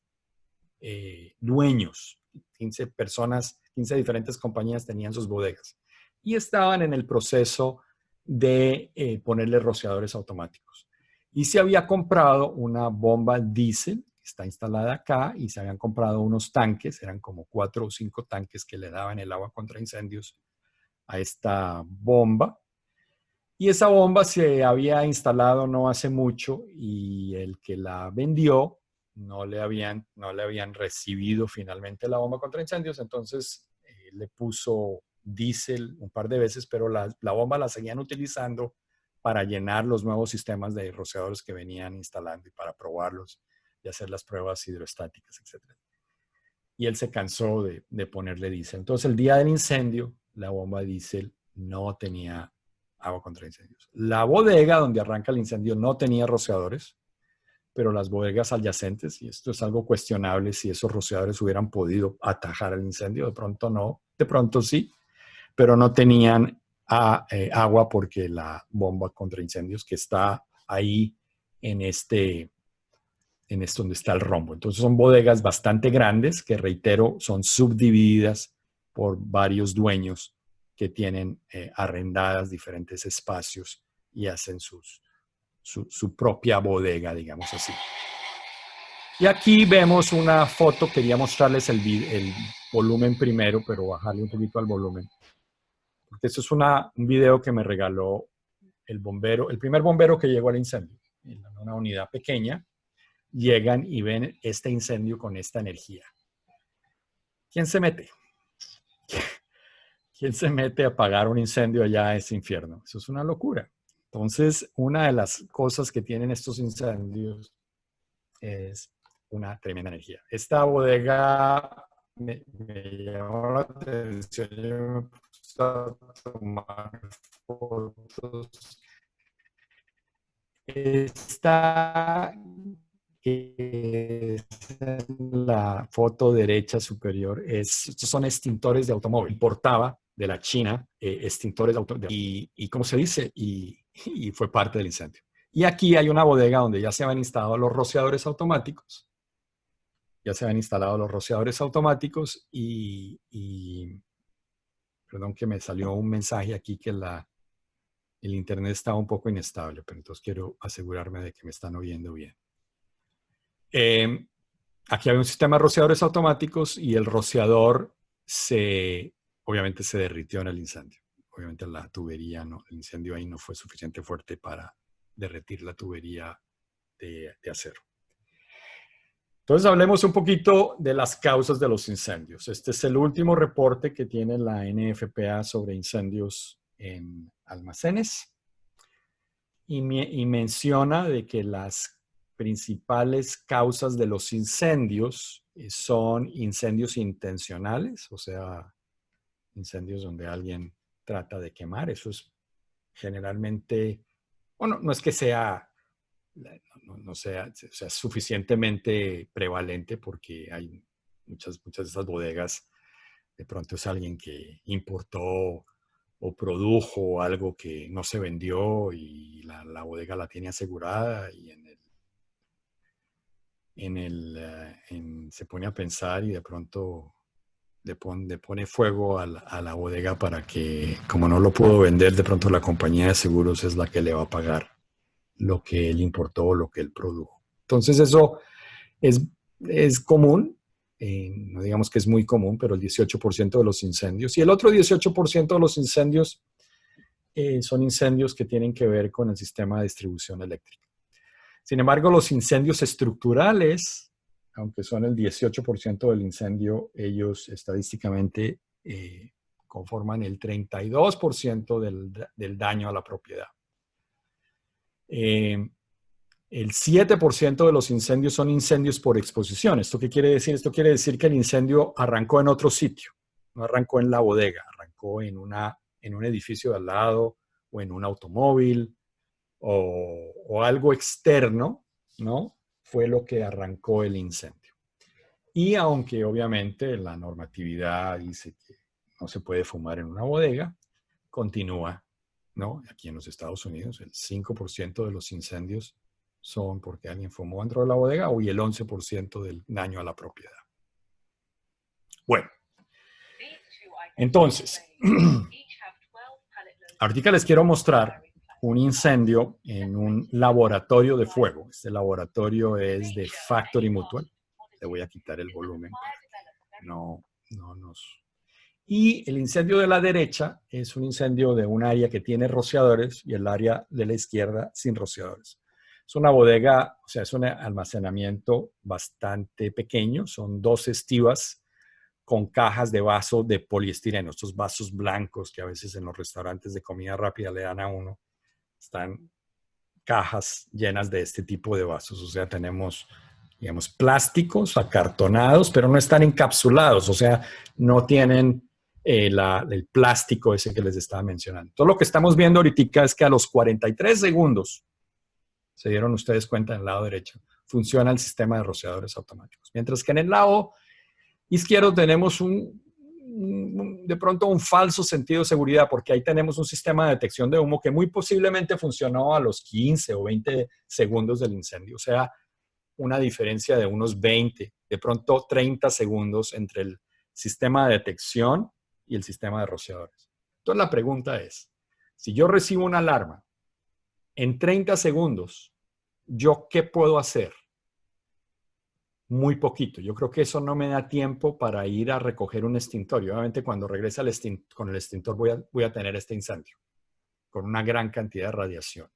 dueños, 15 personas, 15 diferentes compañías tenían sus bodegas. Y estaban en el proceso de ponerle rociadores automáticos. Y se había comprado una bomba diésel, que está instalada acá, y se habían comprado unos tanques, eran como 4 o 5 tanques que le daban el agua contra incendios a esta bomba. Y esa bomba se había instalado no hace mucho, y el que la vendió no le habían recibido finalmente la bomba contra incendios. Entonces le puso diésel un par de veces, pero la bomba la seguían utilizando para llenar los nuevos sistemas de rociadores que venían instalando y para probarlos y hacer las pruebas hidroestáticas, etc. Y él se cansó de ponerle diésel. Entonces, el día del incendio, la bomba de diésel no tenía agua contra incendios. La bodega donde arranca el incendio no tenía rociadores, pero las bodegas adyacentes, y esto es algo cuestionable si esos rociadores hubieran podido atajar el incendio, de pronto no, de pronto sí, pero no tenían agua porque la bomba contra incendios que está ahí en donde está el rombo. Entonces son bodegas bastante grandes que, reitero, son subdivididas por varios dueños que tienen arrendadas diferentes espacios y hacen su propia bodega, digamos así. Y aquí vemos una foto, quería mostrarles el volumen primero, pero bajarle un poquito al volumen. Porque esto es un video que me regaló el bombero, el primer bombero que llegó al incendio, en una unidad pequeña. Llegan y ven este incendio con esta energía. ¿Quién se mete? ¿Quién se mete a apagar un incendio allá a ese infierno? Eso es una locura. Entonces, una de las cosas que tienen estos incendios es una tremenda energía. Esta bodega me llamó la atención. Yo me puse a tomar fotos. Esta es la foto derecha superior. Estos son extintores de automóvil. Importaba de la China extintores de automóvil. Y ¿cómo se dice? Y fue parte del incendio. Y aquí hay una bodega donde ya se habían instalado los rociadores automáticos. Perdón que me salió un mensaje aquí que el internet estaba un poco inestable, pero entonces quiero asegurarme de que me están oyendo bien. Aquí había un sistema de rociadores automáticos y el rociador obviamente se derritió en el incendio. Obviamente la tubería, el incendio ahí no fue suficiente fuerte para derretir la tubería de acero. Entonces hablemos un poquito de las causas de los incendios. Este es el último reporte que tiene la NFPA sobre incendios en almacenes y menciona de que las principales causas de los incendios son incendios intencionales, o sea, incendios donde alguien trata de quemar. Eso es generalmente, bueno, no es que sea no sea suficientemente prevalente porque hay muchas de esas bodegas, de pronto es alguien que importó o produjo algo que no se vendió y la bodega la tiene asegurada y se pone a pensar y de pronto le pone fuego a la bodega para que, como no lo pudo vender, de pronto la compañía de seguros es la que le va a pagar lo que él importó o lo que él produjo. Entonces eso es común, no digamos que es muy común, pero el 18% de los incendios. Y el otro 18% de los incendios son incendios que tienen que ver con el sistema de distribución eléctrica. Sin embargo, los incendios estructurales, aunque son el 18% del incendio, ellos estadísticamente conforman el 32% del daño a la propiedad. El 7% de los incendios son incendios por exposición. ¿Esto qué quiere decir? Esto quiere decir que el incendio arrancó en otro sitio, no arrancó en la bodega, arrancó en un edificio de al lado o en un automóvil o algo externo, ¿no? Fue lo que arrancó el incendio. Y aunque obviamente la normatividad dice que no se puede fumar en una bodega, continúa, ¿no? Aquí en los Estados Unidos, el 5% de los incendios son porque alguien fumó dentro de la bodega y el 11% del daño a la propiedad. Bueno, entonces, ahorita les quiero mostrar un incendio en un laboratorio de fuego. Este laboratorio es de Factory Mutual. Le voy a quitar el volumen para que no nos... Y el incendio de la derecha es un incendio de un área que tiene rociadores y el área de la izquierda sin rociadores. Es una bodega, o sea, es un almacenamiento bastante pequeño. Son 2 estivas con cajas de vaso de poliestireno. Estos vasos blancos que a veces en los restaurantes de comida rápida le dan a uno. Están cajas llenas de este tipo de vasos. O sea, tenemos, digamos, plásticos acartonados, pero no están encapsulados. O sea, no tienen el plástico ese que les estaba mencionando. Todo lo que estamos viendo ahorita es que a los 43 segundos, se dieron ustedes cuenta en el lado derecho, funciona el sistema de rociadores automáticos. Mientras que en el lado izquierdo tenemos de pronto un falso sentido de seguridad, porque ahí tenemos un sistema de detección de humo que muy posiblemente funcionó a los 15 o 20 segundos del incendio. O sea, una diferencia de unos 20, de pronto 30 segundos entre el sistema de detección y el sistema de rociadores. Entonces la pregunta es, si yo recibo una alarma en 30 segundos, ¿yo qué puedo hacer? Muy poquito. Yo creo que eso no me da tiempo para ir a recoger un extintor. Y obviamente cuando regrese con el extintor voy a tener este incendio, con una gran cantidad de radiación.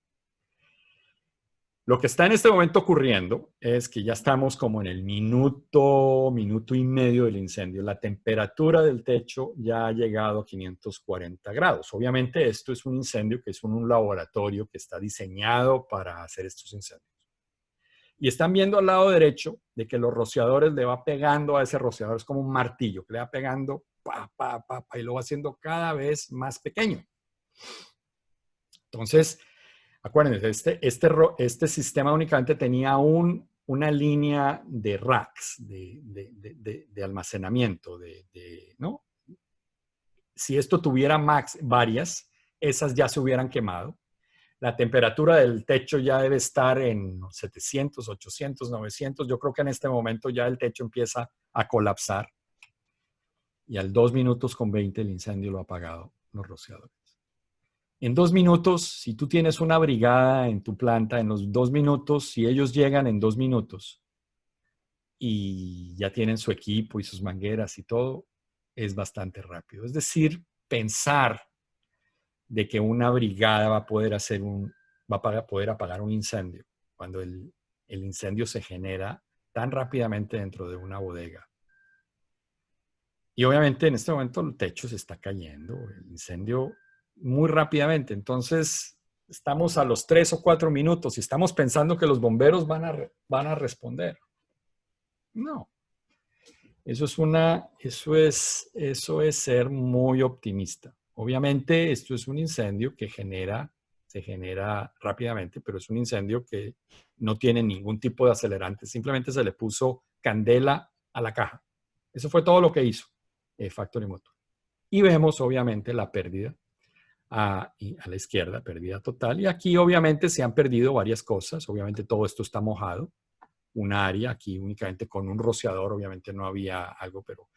Lo que está en este momento ocurriendo es que ya estamos como en el minuto y medio del incendio. La temperatura del techo ya ha llegado a 540 grados. Obviamente esto es un incendio que es un laboratorio que está diseñado para hacer estos incendios. Y están viendo al lado derecho de que los rociadores le va pegando a ese rociador. Es como un martillo que le va pegando y lo va haciendo cada vez más pequeño. Entonces, acuérdense, este sistema únicamente tenía una línea de racks, de almacenamiento, ¿no? Si esto tuviera varias, esas ya se hubieran quemado. La temperatura del techo ya debe estar en 700, 800, 900. Yo creo que en este momento ya el techo empieza a colapsar. Y al 2 minutos con 20 el incendio lo ha apagado los rociadores. En 2 minutos, si tú tienes una brigada en tu planta, en los 2 minutos, si ellos llegan en 2 minutos y ya tienen su equipo y sus mangueras y todo, es bastante rápido. Es decir, pensar de que una brigada va a poder apagar un incendio cuando el incendio se genera tan rápidamente dentro de una bodega. Y obviamente en este momento el techo se está cayendo, el incendio muy rápidamente. Entonces estamos a los 3 o 4 minutos y estamos pensando que los bomberos van a responder. No. Eso es ser muy optimista. Obviamente esto es un incendio que se genera rápidamente, pero es un incendio que no tiene ningún tipo de acelerante. Simplemente se le puso candela a la caja. Eso fue todo lo que hizo Factory Motor. Y vemos obviamente la pérdida a la izquierda, pérdida total. Y aquí obviamente se han perdido varias cosas. Obviamente todo esto está mojado. Un área aquí únicamente con un rociador, obviamente no había algo, pero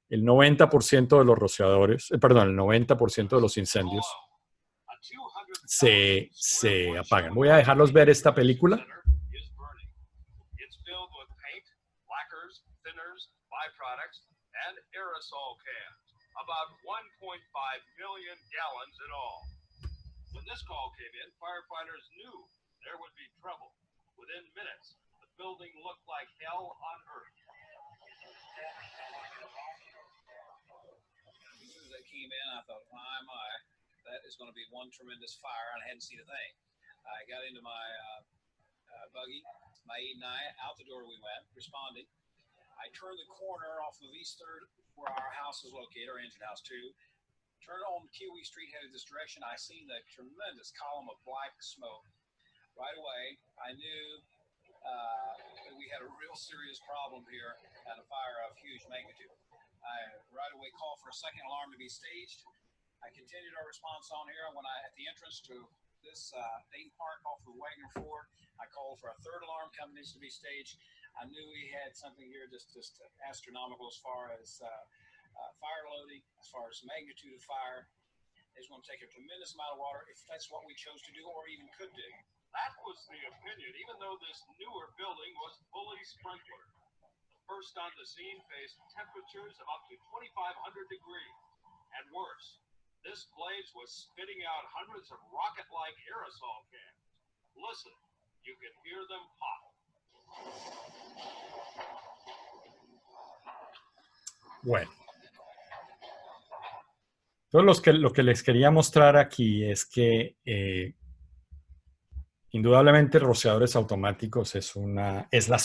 el 90% de los rociadores, el 90% de los incendios se apagan. Voy a dejarlos ver esta película. About 1.5 million gallons in all. When this call came in, firefighters knew there would be trouble. Within minutes, the building looked like hell on earth. As soon as that came in, I thought, my, that is going to be one tremendous fire, and I hadn't seen a thing. I got into my buggy, my 8 and I, out the door we went, responding. I turned the corner off of East 3rd, where our house is located, our engine house too. Turned on Kiwi Street, headed this direction. I seen the tremendous column of black smoke. Right away, I knew that we had a real serious problem here and a fire of huge magnitude. I right away called for a second alarm to be staged. I continued our response on here. When at the entrance to this Dayton Park off of Wagner Ford, I called for a third alarm company to be staged. I knew we had something here just astronomical as far as fire loading, as far as magnitude of fire. It's going to take a tremendous amount of water if that's what we chose to do or even could do. That was the opinion, even though this newer building was fully sprinklered. The first on the scene faced temperatures of up to 2,500 degrees and worse. This blaze was spitting out hundreds of rocket-like aerosol cans. Listen, you can hear them pop. Bueno, entonces lo que les quería mostrar aquí es que indudablemente rociadores automáticos es la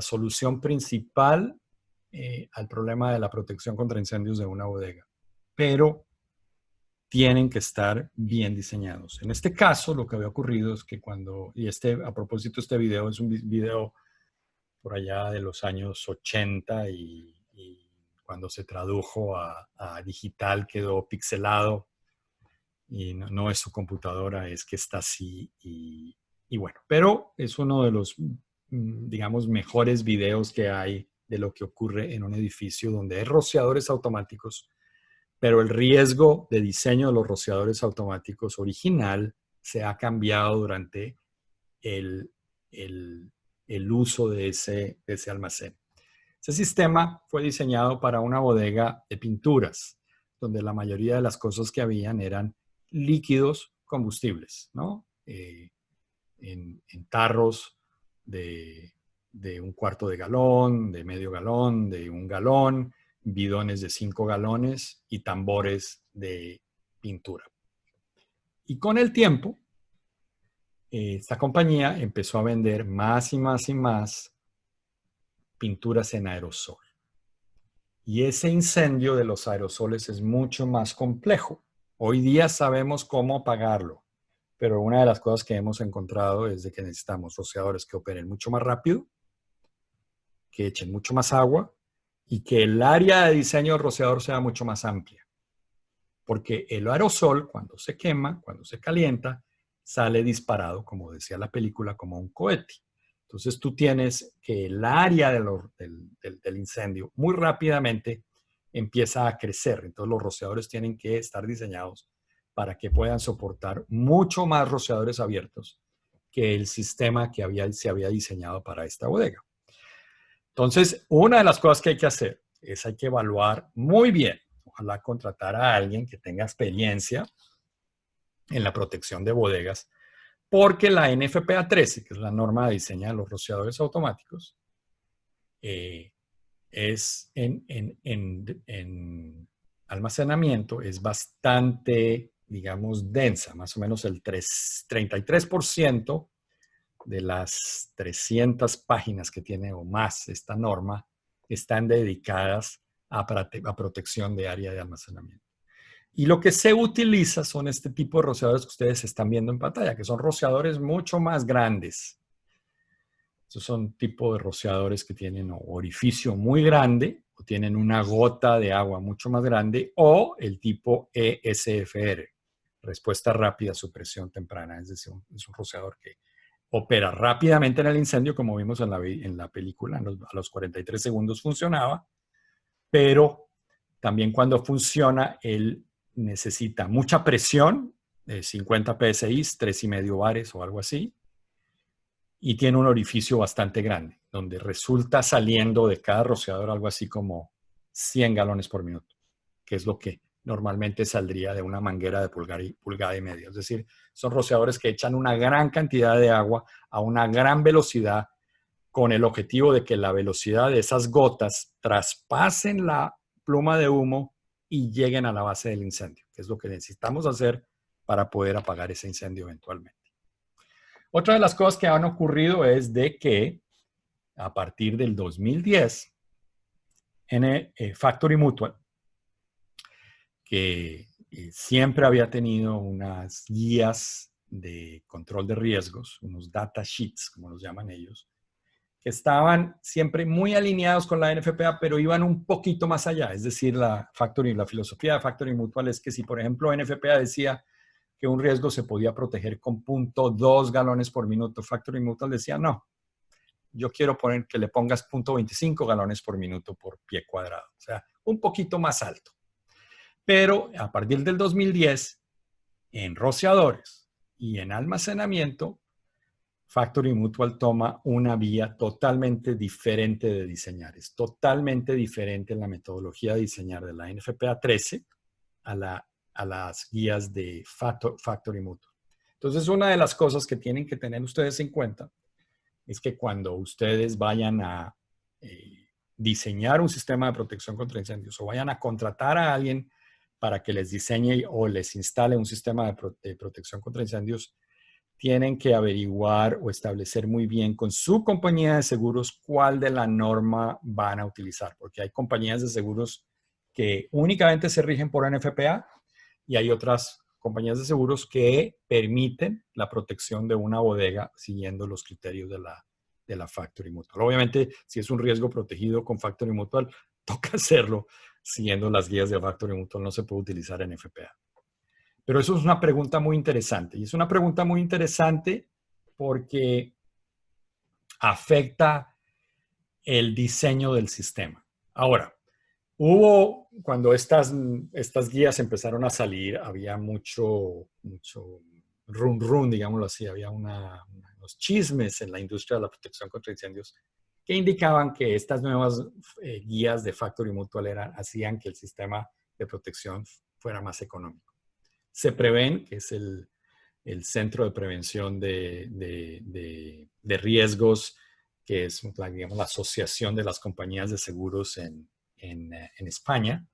solución principal al problema de la protección contra incendios de una bodega, pero tienen que estar bien diseñados. En este caso, lo que había ocurrido es que a propósito, este video es un video por allá de los años 80 y cuando se tradujo a digital quedó pixelado y no es su computadora, es que está así y bueno, pero es uno de los, digamos, mejores videos que hay de lo que ocurre en un edificio donde hay rociadores automáticos pero el riesgo de diseño de los rociadores automáticos original se ha cambiado durante el uso de ese almacén. Ese sistema fue diseñado para una bodega de pinturas, donde la mayoría de las cosas que habían eran líquidos combustibles, ¿no? En tarros de 1/4 de galón, de medio galón, de 1 galón, bidones de 5 galones y tambores de pintura. Y con el tiempo, esta compañía empezó a vender más y más y más pinturas en aerosol. Y ese incendio de los aerosoles es mucho más complejo. Hoy día sabemos cómo apagarlo, pero una de las cosas que hemos encontrado es de que necesitamos rociadores que operen mucho más rápido, que echen mucho más agua y que el área de diseño del rociador sea mucho más amplia. Porque el aerosol, cuando se quema, cuando se calienta, sale disparado, como decía la película, como un cohete. Entonces tú tienes que el área del incendio muy rápidamente empieza a crecer. Entonces los rociadores tienen que estar diseñados para que puedan soportar mucho más rociadores abiertos que el sistema que se había diseñado para esta bodega. Entonces, una de las cosas que hay que hacer es hay que evaluar muy bien. Ojalá contratar a alguien que tenga experiencia en la protección de bodegas, porque la NFPA 13, que es la norma de diseño de los rociadores automáticos, es en almacenamiento, es bastante, digamos, densa, más o menos el 33% de las 300 páginas que tiene o más esta norma están dedicadas a protección de área de almacenamiento. Y lo que se utiliza son este tipo de rociadores que ustedes están viendo en pantalla, que son rociadores mucho más grandes. Estos son tipos de rociadores que tienen orificio muy grande o tienen una gota de agua mucho más grande, o el tipo ESFR, respuesta rápida a supresión temprana. Es decir, es un rociador que opera rápidamente en el incendio, como vimos en la película, a los 43 segundos funcionaba, pero también cuando funciona, él necesita mucha presión, 50 psi, 3,5 bares o algo así, y tiene un orificio bastante grande, donde resulta saliendo de cada rociador algo así como 100 galones por minuto, que es lo que normalmente saldría de una manguera de pulgada y media. Es decir, son rociadores que echan una gran cantidad de agua a una gran velocidad, con el objetivo de que la velocidad de esas gotas traspasen la pluma de humo y lleguen a la base del incendio, que es lo que necesitamos hacer para poder apagar ese incendio eventualmente. Otra de las cosas que han ocurrido es de que a partir del 2010, Factory Mutual, que siempre había tenido unas guías de control de riesgos, unos data sheets, como los llaman ellos, que estaban siempre muy alineados con la NFPA, pero iban un poquito más allá. Es decir, la filosofía de Factory Mutual es que si, por ejemplo, NFPA decía que un riesgo se podía proteger con 0.2 galones por minuto, Factory Mutual decía, no, yo quiero poner que le pongas 0.25 galones por minuto por pie cuadrado. O sea, un poquito más alto. Pero a partir del 2010, en rociadores y en almacenamiento, Factory Mutual toma una vía totalmente diferente de diseñar. Es totalmente diferente en la metodología de diseñar de la NFPA 13 a las guías de Factory Mutual. Entonces, una de las cosas que tienen que tener ustedes en cuenta es que cuando ustedes vayan a diseñar un sistema de protección contra incendios o vayan a contratar a alguien para que les diseñe o les instale un sistema de protección contra incendios, tienen que averiguar o establecer muy bien con su compañía de seguros cuál de la norma van a utilizar, porque hay compañías de seguros que únicamente se rigen por NFPA y hay otras compañías de seguros que permiten la protección de una bodega siguiendo los criterios de la Factory Mutual. Obviamente, si es un riesgo protegido con Factory Mutual, toca hacerlo siguiendo las guías de Factory Mutual, no se puede utilizar NFPA. Pero eso es una pregunta muy interesante. Y es una pregunta muy interesante porque afecta el diseño del sistema. Ahora, Cuando estas guías empezaron a salir, había mucho run run, digámoslo así, había unos chismes en la industria de la protección contra incendios que indicaban que estas nuevas guías de Factory Mutual hacían que el sistema de protección fuera más económico. Se prevén, que es el Centro de Prevención de Riesgos, que es, digamos, la asociación de las compañías de seguros en España,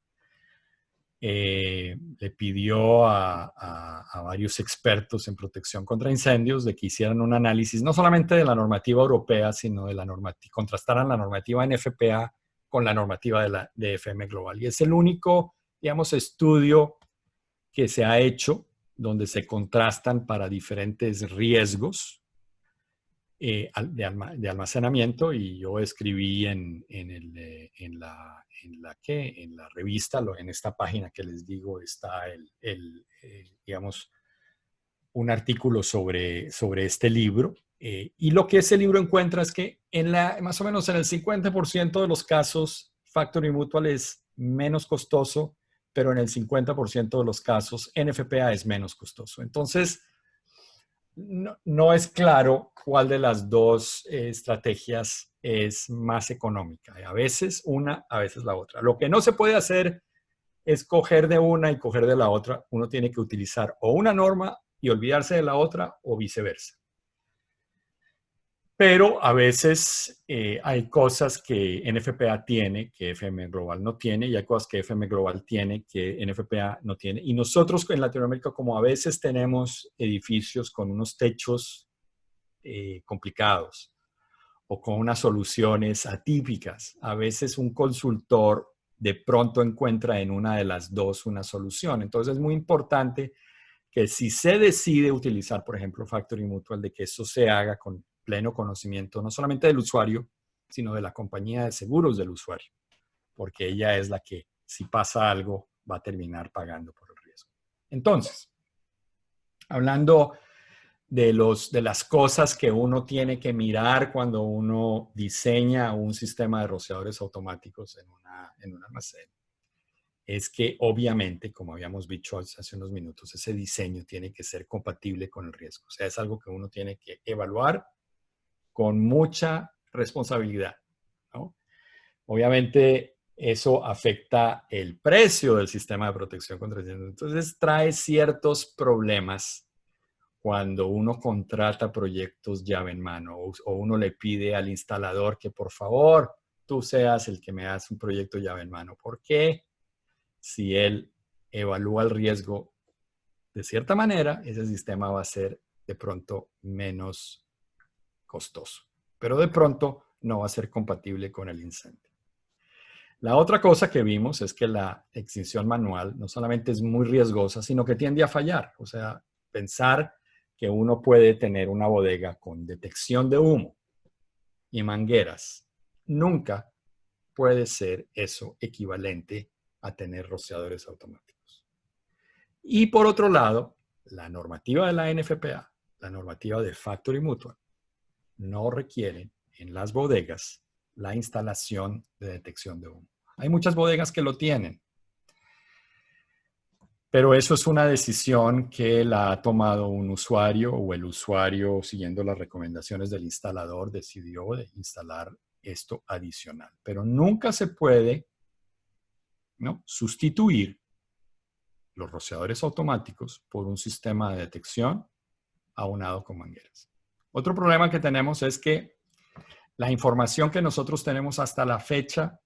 le pidió a varios expertos en protección contra incendios de que hicieran un análisis no solamente de la normativa europea, sino de la normativa, contrastaran la normativa NFPA con la normativa de FM Global. Y es el único, digamos, estudio que se ha hecho donde se contrastan para diferentes riesgos de almacenamiento, y yo escribí en la revista, en esta página que les digo, está digamos, un artículo sobre este libro. Y lo que ese libro encuentra es que más o menos en el 50% de los casos, Factory Mutual es menos costoso, pero en el 50% de los casos, NFPA es menos costoso. Entonces, no es claro cuál de las dos estrategias es más económica. A veces una, a veces la otra. Lo que no se puede hacer es coger de una y coger de la otra. Uno tiene que utilizar o una norma y olvidarse de la otra, o viceversa. Pero a veces hay cosas que NFPA tiene que FM Global no tiene, y hay cosas que FM Global tiene que NFPA no tiene. Y nosotros en Latinoamérica, como a veces tenemos edificios con unos techos complicados o con unas soluciones atípicas, a veces un consultor de pronto encuentra en una de las dos una solución. Entonces es muy importante que si se decide utilizar, por ejemplo, Factory Mutual, de que eso se haga con pleno conocimiento, no solamente del usuario, sino de la compañía de seguros del usuario, porque ella es la que, si pasa algo, va a terminar pagando por el riesgo. Entonces, hablando de las cosas que uno tiene que mirar cuando uno diseña un sistema de rociadores automáticos en un almacén, es que obviamente, como habíamos dicho hace unos minutos, ese diseño tiene que ser compatible con el riesgo. O sea, es algo que uno tiene que evaluar con mucha responsabilidad, ¿no? Obviamente, eso afecta el precio del sistema de protección contra incendios. Entonces, trae ciertos problemas cuando uno contrata proyectos llave en mano, o uno le pide al instalador que por favor tú seas el que me hagas un proyecto llave en mano. ¿Por qué? Si él evalúa el riesgo de cierta manera, ese sistema va a ser de pronto menos costoso, pero de pronto no va a ser compatible con el incendio. La otra cosa que vimos es que la extinción manual no solamente es muy riesgosa, sino que tiende a fallar. O sea, pensar que uno puede tener una bodega con detección de humo y mangueras, nunca puede ser eso equivalente a tener rociadores automáticos. Y por otro lado, la normativa de la NFPA, la normativa de Factory Mutual, no requieren en las bodegas la instalación de detección de humo. Hay muchas bodegas que lo tienen, pero eso es una decisión que la ha tomado un usuario, o el usuario, siguiendo las recomendaciones del instalador, decidió de instalar esto adicional. Pero nunca se puede, ¿no?, sustituir los rociadores automáticos por un sistema de detección aunado con mangueras. Otro problema que tenemos es que la información que nosotros tenemos hasta la fecha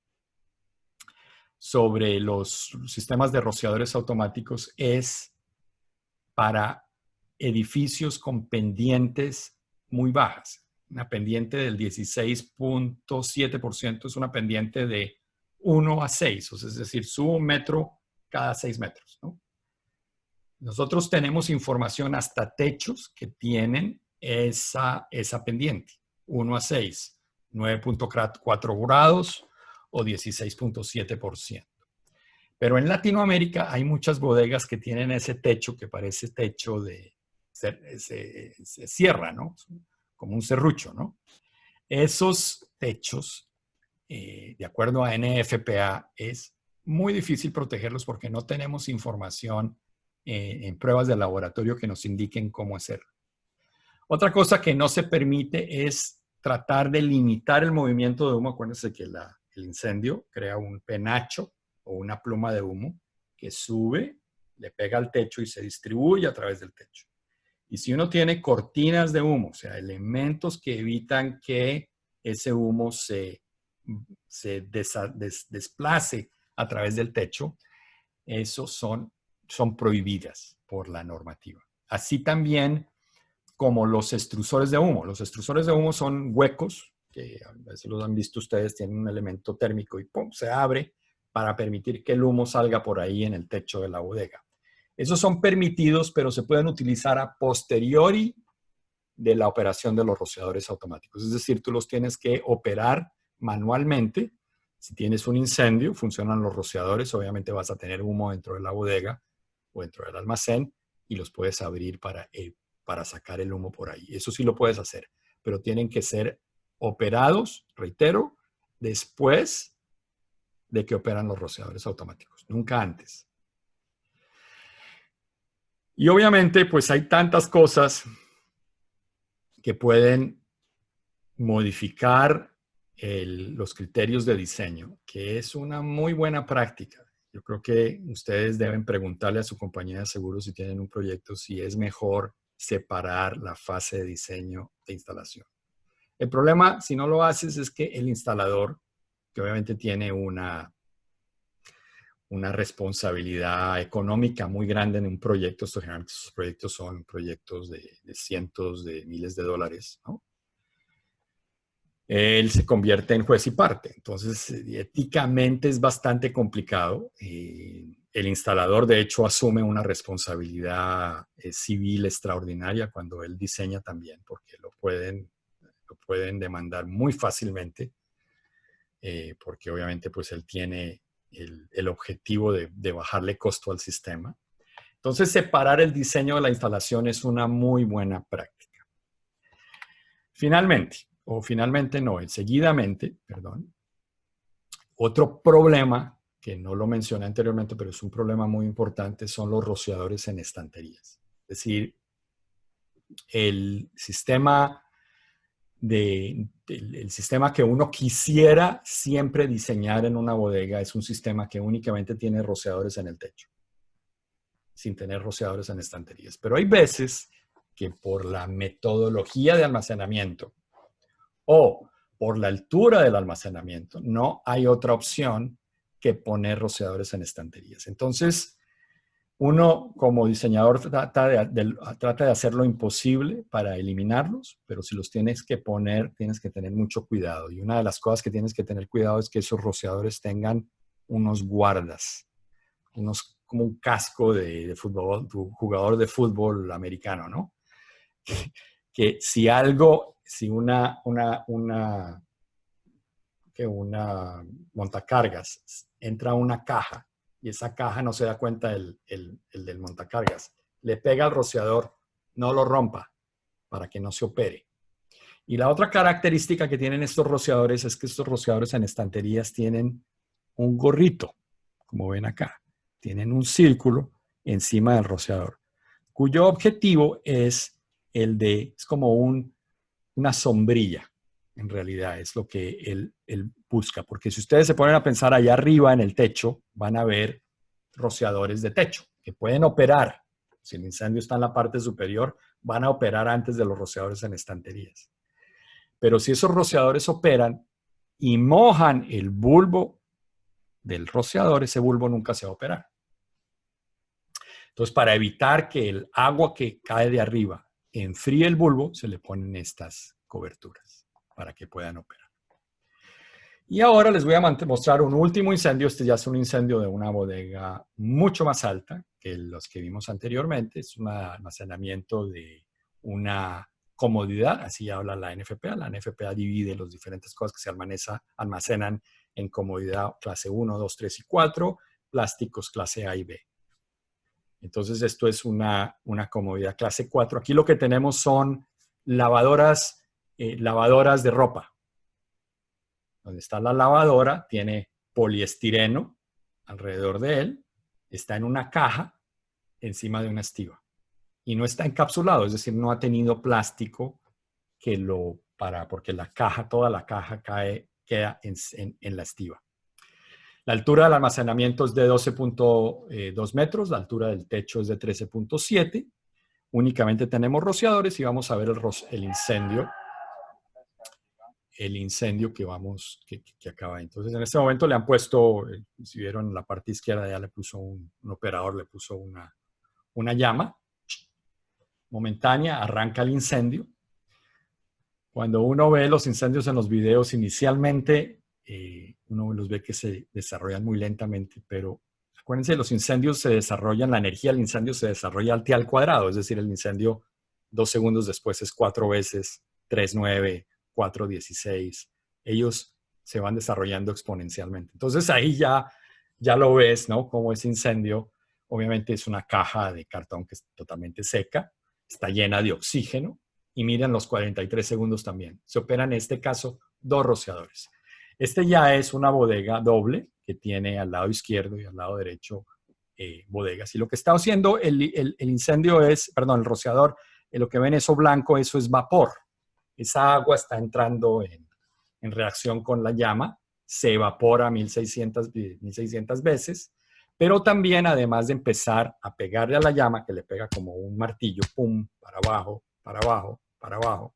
sobre los sistemas de rociadores automáticos es para edificios con pendientes muy bajas. Una pendiente del 16.7% es una pendiente de 1 a 6, es decir, sube 1 metro cada 6 metros, ¿no? Nosotros tenemos información hasta techos que tienen esa pendiente, 1 a 6, 9.4 grados o 16.7%. Pero en Latinoamérica hay muchas bodegas que tienen ese techo que parece techo se cierra, ¿no? Como un serrucho, ¿no? Esos techos, de acuerdo a NFPA, es muy difícil protegerlos porque no tenemos información en pruebas de laboratorio que nos indiquen cómo hacerlo. Otra cosa que no se permite es tratar de limitar el movimiento de humo. Acuérdense que el incendio crea un penacho o una pluma de humo que sube, le pega al techo y se distribuye a través del techo. Y si uno tiene cortinas de humo, o sea, elementos que evitan que ese humo se desplace a través del techo, esos son prohibidas por la normativa. Así también como los extrusores de humo. Los extrusores de humo son huecos, que a veces los han visto ustedes, tienen un elemento térmico y ¡pum!, se abre para permitir que el humo salga por ahí en el techo de la bodega. Esos son permitidos, pero se pueden utilizar a posteriori de la operación de los rociadores automáticos. Es decir, tú los tienes que operar manualmente. Si tienes un incendio, funcionan los rociadores, obviamente vas a tener humo dentro de la bodega o dentro del almacén y los puedes abrir para sacar el humo por ahí. Eso sí lo puedes hacer, pero tienen que ser operados, reitero, después de que operan los rociadores automáticos, nunca antes. Y obviamente, pues hay tantas cosas que pueden modificar los criterios de diseño, que es una muy buena práctica. Yo creo que ustedes deben preguntarle a su compañía de seguros si tienen un proyecto, si es mejor separar la fase de diseño de instalación. El problema, si no lo haces, es que el instalador, que obviamente tiene una responsabilidad económica muy grande en un proyecto, generalmente estos proyectos son proyectos de cientos de miles de dólares, ¿no? Él se convierte en juez y parte. Entonces, éticamente es bastante complicado. El instalador, de hecho, asume una responsabilidad civil extraordinaria cuando él diseña también, porque lo pueden demandar muy fácilmente, porque obviamente pues él tiene el objetivo de bajarle costo al sistema. Entonces, separar el diseño de la instalación es una muy buena práctica. Seguidamente, otro problema que no lo mencioné anteriormente, pero es un problema muy importante, son los rociadores en estanterías. Es decir, el sistema que uno quisiera siempre diseñar en una bodega es un sistema que únicamente tiene rociadores en el techo, sin tener rociadores en estanterías. Pero hay veces que por la metodología de almacenamiento o por la altura del almacenamiento, no hay otra opción que poner rociadores en estanterías. Entonces, uno como diseñador trata de hacer lo imposible para eliminarlos, pero si los tienes que poner, tienes que tener mucho cuidado. Y una de las cosas que tienes que tener cuidado es que esos rociadores tengan unos guardas, como un casco de fútbol, tu jugador de fútbol americano, ¿no? Que si una montacargas entra a una caja y esa caja no se da cuenta el del montacargas, le pega al rociador, no lo rompa para que no se opere. Y la otra característica que tienen estos rociadores es que estos rociadores en estanterías tienen un gorrito, como ven acá. Tienen un círculo encima del rociador, cuyo objetivo es es como una sombrilla. En realidad es lo que él busca, porque si ustedes se ponen a pensar allá arriba en el techo, van a ver rociadores de techo que pueden operar. Si el incendio está en la parte superior, van a operar antes de los rociadores en estanterías. Pero si esos rociadores operan y mojan el bulbo del rociador, ese bulbo nunca se va a operar. Entonces, para evitar que el agua que cae de arriba enfríe el bulbo, se le ponen estas coberturas para que puedan operar. Y ahora les voy a mostrar un último incendio. Este ya es un incendio de una bodega mucho más alta que los que vimos anteriormente. Es un almacenamiento de una comodidad, así habla la NFPA. La NFPA divide las diferentes cosas que se almacenan en comodidad clase 1, 2, 3 y 4, plásticos clase A y B. Entonces, esto es una comodidad clase 4. Aquí lo que tenemos son lavadoras de ropa. Donde está la lavadora, tiene poliestireno alrededor de él, está en una caja encima de una estiba. Y no está encapsulado, es decir, no ha tenido plástico que porque la caja, toda la caja queda en la estiba. La altura del almacenamiento es de 12.2 metros, la altura del techo es de 13.7. Únicamente tenemos rociadores y vamos a ver el incendio que acaba. Entonces, en este momento le han puesto, si vieron en la parte izquierda, ya le puso un operador, le puso una llama momentánea, arranca el incendio. Cuando uno ve los incendios en los videos, inicialmente uno los ve que se desarrollan muy lentamente, pero acuérdense, los incendios se desarrollan, la energía del incendio se desarrolla al T al cuadrado, es decir, el incendio 2 segundos después es 4 veces 3,9, 4,16. Ellos se van desarrollando exponencialmente. Entonces ahí ya lo ves, ¿no? Como ese incendio, obviamente es una caja de cartón que es totalmente seca, está llena de oxígeno, y miren los 43 segundos también. Se operan en este caso 2 rociadores. Este ya es una bodega doble que tiene al lado izquierdo y al lado derecho bodegas. Y lo que está haciendo el incendio el rociador, lo que ven eso blanco, eso es vapor. Esa agua está entrando en reacción con la llama, se evapora 1600 veces, pero también además de empezar a pegarle a la llama, que le pega como un martillo, pum, para abajo, para abajo, para abajo,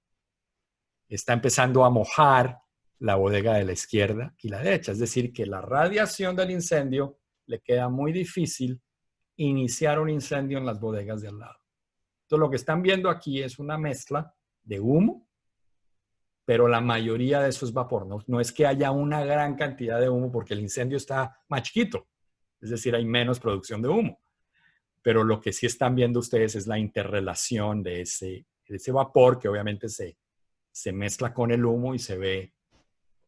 está empezando a mojar la bodega de la izquierda y la derecha. Es decir, que la radiación del incendio le queda muy difícil iniciar un incendio en las bodegas de al lado. Entonces, lo que están viendo aquí es una mezcla de humo, pero la mayoría de eso es vapor. No es que haya una gran cantidad de humo porque el incendio está más chiquito. Es decir, hay menos producción de humo. Pero lo que sí están viendo ustedes es la interrelación de ese vapor que obviamente se mezcla con el humo y se ve,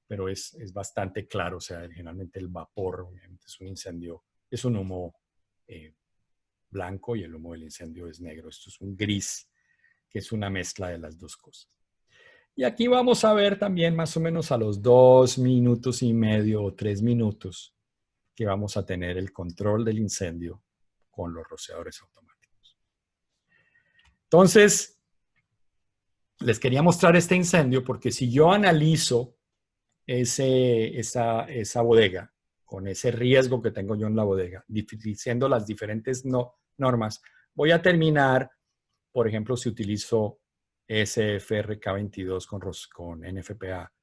pero es bastante claro. O sea, generalmente el vapor obviamente es un incendio, es un humo blanco y el humo del incendio es negro. Esto es un gris, que es una mezcla de las dos cosas. Y aquí vamos a ver también más o menos a los 2 minutos y medio o 3 minutos que vamos a tener el control del incendio con los rociadores automáticos. Entonces, les quería mostrar este incendio porque si yo analizo esa bodega con ese riesgo que tengo yo en la bodega, diciendo las diferentes normas, voy a terminar, por ejemplo, si utilizo SFR-K22 con NFPA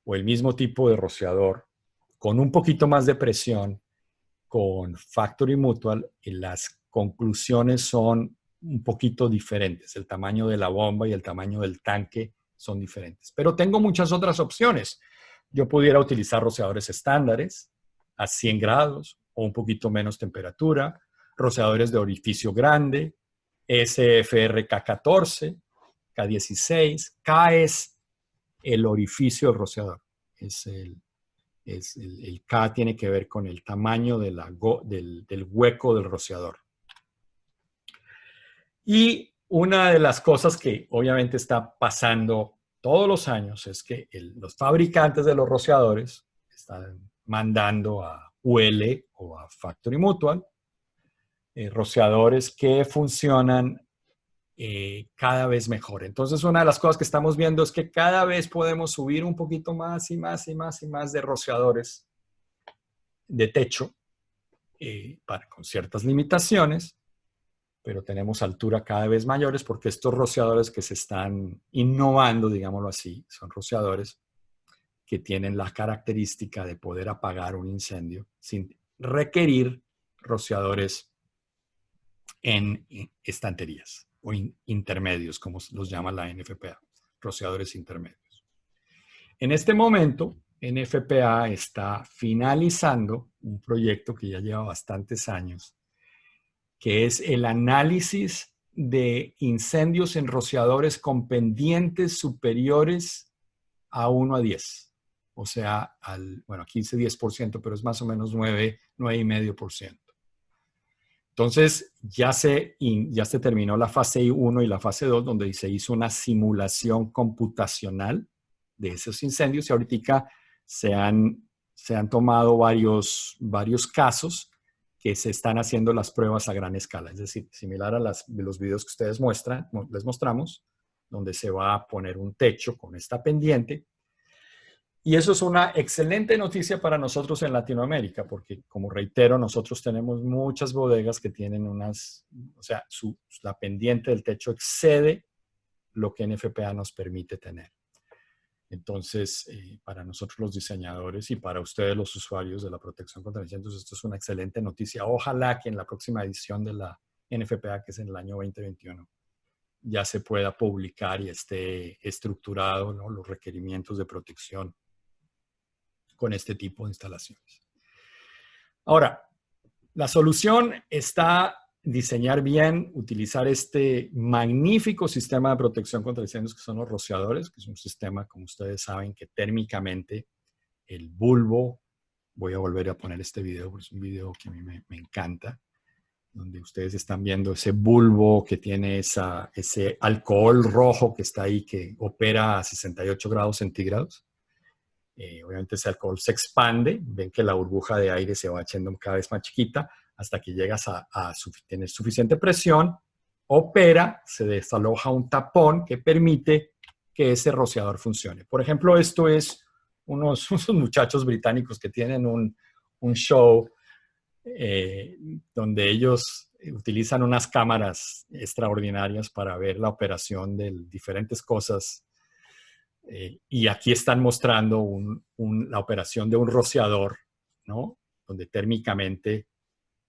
o el mismo tipo de rociador con un poquito más de presión con Factory Mutual, y las conclusiones son un poquito diferentes. El tamaño de la bomba y el tamaño del tanque son diferentes. Pero tengo muchas otras opciones. Yo pudiera utilizar rociadores estándares a 100 grados o un poquito menos temperatura, rociadores de orificio grande, SFR K14, K16. K es el orificio del rociador. El K tiene que ver con el tamaño del hueco del rociador. Y una de las cosas que obviamente está pasando todos los años es que los fabricantes de los rociadores están mandando a UL o a Factory Mutual rociadores que funcionan cada vez mejor. Entonces, una de las cosas que estamos viendo es que cada vez podemos subir un poquito más y más y más y más de rociadores de techo con ciertas limitaciones, pero tenemos altura cada vez mayores porque estos rociadores que se están innovando, digámoslo así, son rociadores que tienen la característica de poder apagar un incendio sin requerir rociadores en estanterías o intermedios, como los llama la NFPA, rociadores intermedios. En este momento, NFPA está finalizando un proyecto que ya lleva bastantes años, que es el análisis de incendios en rociadores con pendientes superiores a 1 a 10. O sea, bueno, 15-10%, pero es más o menos 9,5%. Entonces, ya se terminó la fase 1 y la fase 2, donde se hizo una simulación computacional de esos incendios y ahorita se han se han tomado varios casos que se están haciendo las pruebas a gran escala. Es decir, similar a los videos que ustedes les mostramos, donde se va a poner un techo con esta pendiente. Y eso es una excelente noticia para nosotros en Latinoamérica, porque, como reitero, nosotros tenemos muchas bodegas que tienen o sea, la pendiente del techo excede lo que NFPA nos permite tener. Entonces, para nosotros los diseñadores y para ustedes los usuarios de la protección contra incendios, esto es una excelente noticia. Ojalá que en la próxima edición de la NFPA, que es en el año 2021, ya se pueda publicar y esté estructurado, ¿no?, los requerimientos de protección con este tipo de instalaciones. Ahora, la solución está diseñar bien, utilizar este magnífico sistema de protección contra incendios que son los rociadores, que es un sistema, como ustedes saben, que térmicamente el bulbo, voy a volver a poner este video, porque es un video que a mí me encanta, donde ustedes están viendo ese bulbo que tiene ese alcohol rojo que está ahí, que opera a 68 grados centígrados. Obviamente ese alcohol se expande, ven que la burbuja de aire se va haciendo cada vez más chiquita, hasta que llegas a tener suficiente presión, opera, se desaloja un tapón que permite que ese rociador funcione. Por ejemplo, esto es unos muchachos británicos que tienen un show donde ellos utilizan unas cámaras extraordinarias para ver la operación de diferentes cosas. Y aquí están mostrando la operación de un rociador, ¿no?, donde térmicamente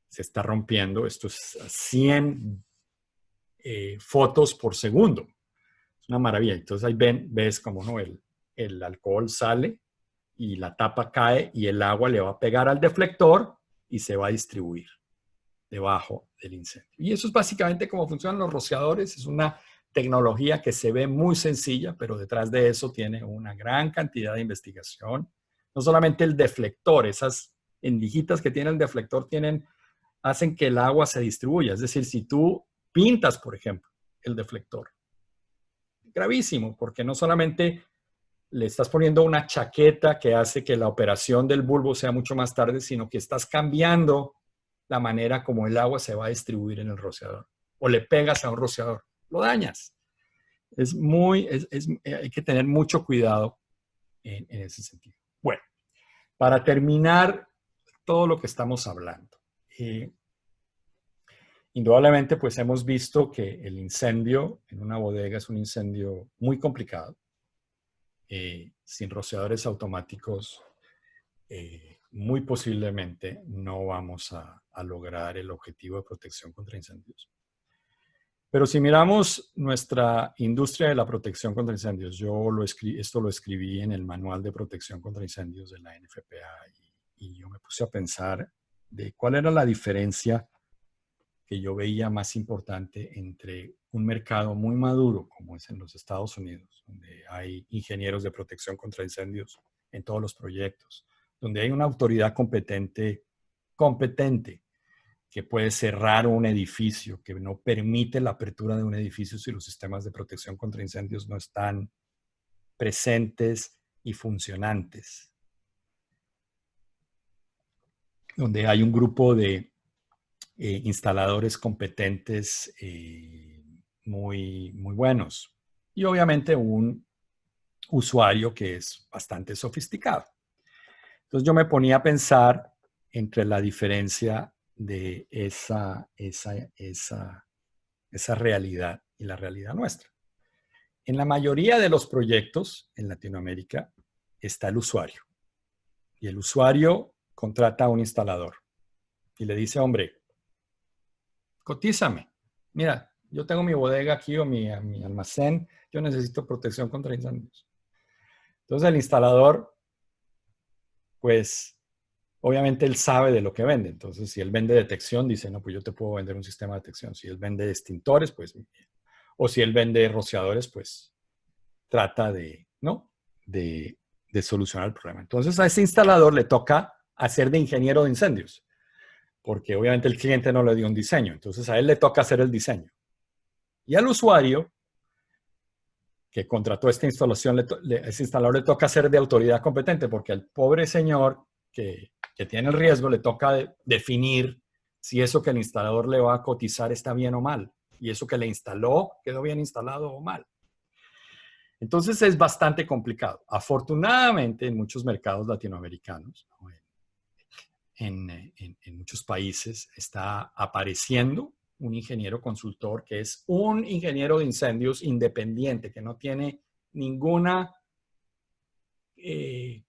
se está rompiendo. Esto es 100 fotos por segundo. Es una maravilla. Entonces ahí ves cómo, ¿no?, el alcohol sale y la tapa cae y el agua le va a pegar al deflector y se va a distribuir debajo del incendio. Y eso es básicamente cómo funcionan los rociadores. Es una tecnología que se ve muy sencilla, pero detrás de eso tiene una gran cantidad de investigación. No solamente el deflector, esas endijitas que tiene el deflector hacen que el agua se distribuya. Es decir, si tú pintas, por ejemplo, el deflector, gravísimo, porque no solamente le estás poniendo una chaqueta que hace que la operación del bulbo sea mucho más tarde, sino que estás cambiando la manera como el agua se va a distribuir en el rociador. O le pegas a un rociador, lo dañas. Hay que tener mucho cuidado en ese sentido. Bueno, para terminar todo lo que estamos hablando. Indudablemente, pues hemos visto que el incendio en una bodega es un incendio muy complicado. Sin rociadores automáticos, muy posiblemente no vamos a lograr el objetivo de protección contra incendios. Pero si miramos nuestra industria de la protección contra incendios, esto lo escribí en el Manual de Protección contra Incendios de la NFPA y yo me puse a pensar de cuál era la diferencia que yo veía más importante entre un mercado muy maduro, como es en los Estados Unidos, donde hay ingenieros de protección contra incendios en todos los proyectos, donde hay una autoridad competente que puede cerrar un edificio, que no permite la apertura de un edificio si los sistemas de protección contra incendios no están presentes y funcionantes, donde hay un grupo de instaladores competentes muy, muy buenos y obviamente un usuario que es bastante sofisticado. Entonces yo me ponía a pensar entre la diferencia de esa realidad y la realidad nuestra. En la mayoría de los proyectos en Latinoamérica está el usuario y el usuario contrata a un instalador y le dice, hombre, cotízame. Mira, yo tengo mi bodega aquí o mi almacén. Yo necesito protección contra incendios. Entonces el instalador, pues, obviamente él sabe de lo que vende. Entonces, si él vende detección, dice, no, pues yo te puedo vender un sistema de detección. Si él vende extintores, pues, o si él vende rociadores, pues, trata de solucionar el problema. Entonces, a ese instalador le toca hacer de ingeniero de incendios, porque obviamente el cliente no le dio un diseño. Entonces, a él le toca hacer el diseño. Y al usuario que contrató esta instalación, ese instalador le toca ser de autoridad competente, porque al pobre señor que tiene el riesgo, le toca definir si eso que el instalador le va a cotizar está bien o mal, y eso que le instaló quedó bien instalado o mal. Entonces es bastante complicado. Afortunadamente, en muchos mercados latinoamericanos, ¿no? en muchos países, está apareciendo un ingeniero consultor que es un ingeniero de incendios independiente, que no tiene ninguna, que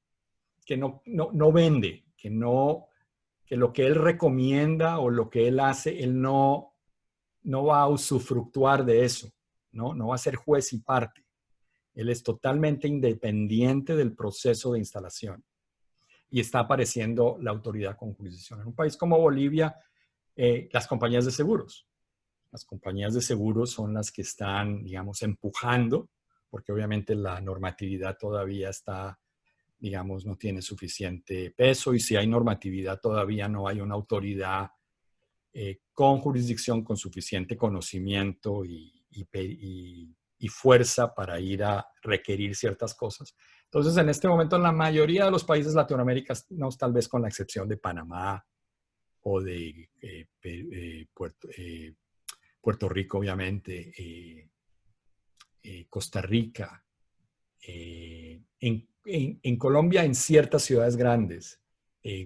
no vende, que lo que él recomienda o lo que él hace, él no va a usufructuar de eso, no va a ser juez y parte. Él es totalmente independiente del proceso de instalación. Y está apareciendo la autoridad con jurisdicción. En un país como Bolivia, las compañías de seguros. Las compañías de seguros son las que están, digamos, empujando, porque obviamente la normatividad todavía está, digamos, no tiene suficiente peso, y si hay normatividad todavía no hay una autoridad con jurisdicción, con suficiente conocimiento y fuerza para ir a requerir ciertas cosas. Entonces, en este momento, en la mayoría de los países latinoamericanos, tal vez con la excepción de Panamá o de Puerto Rico, obviamente, Costa Rica, en Colombia, en ciertas ciudades grandes,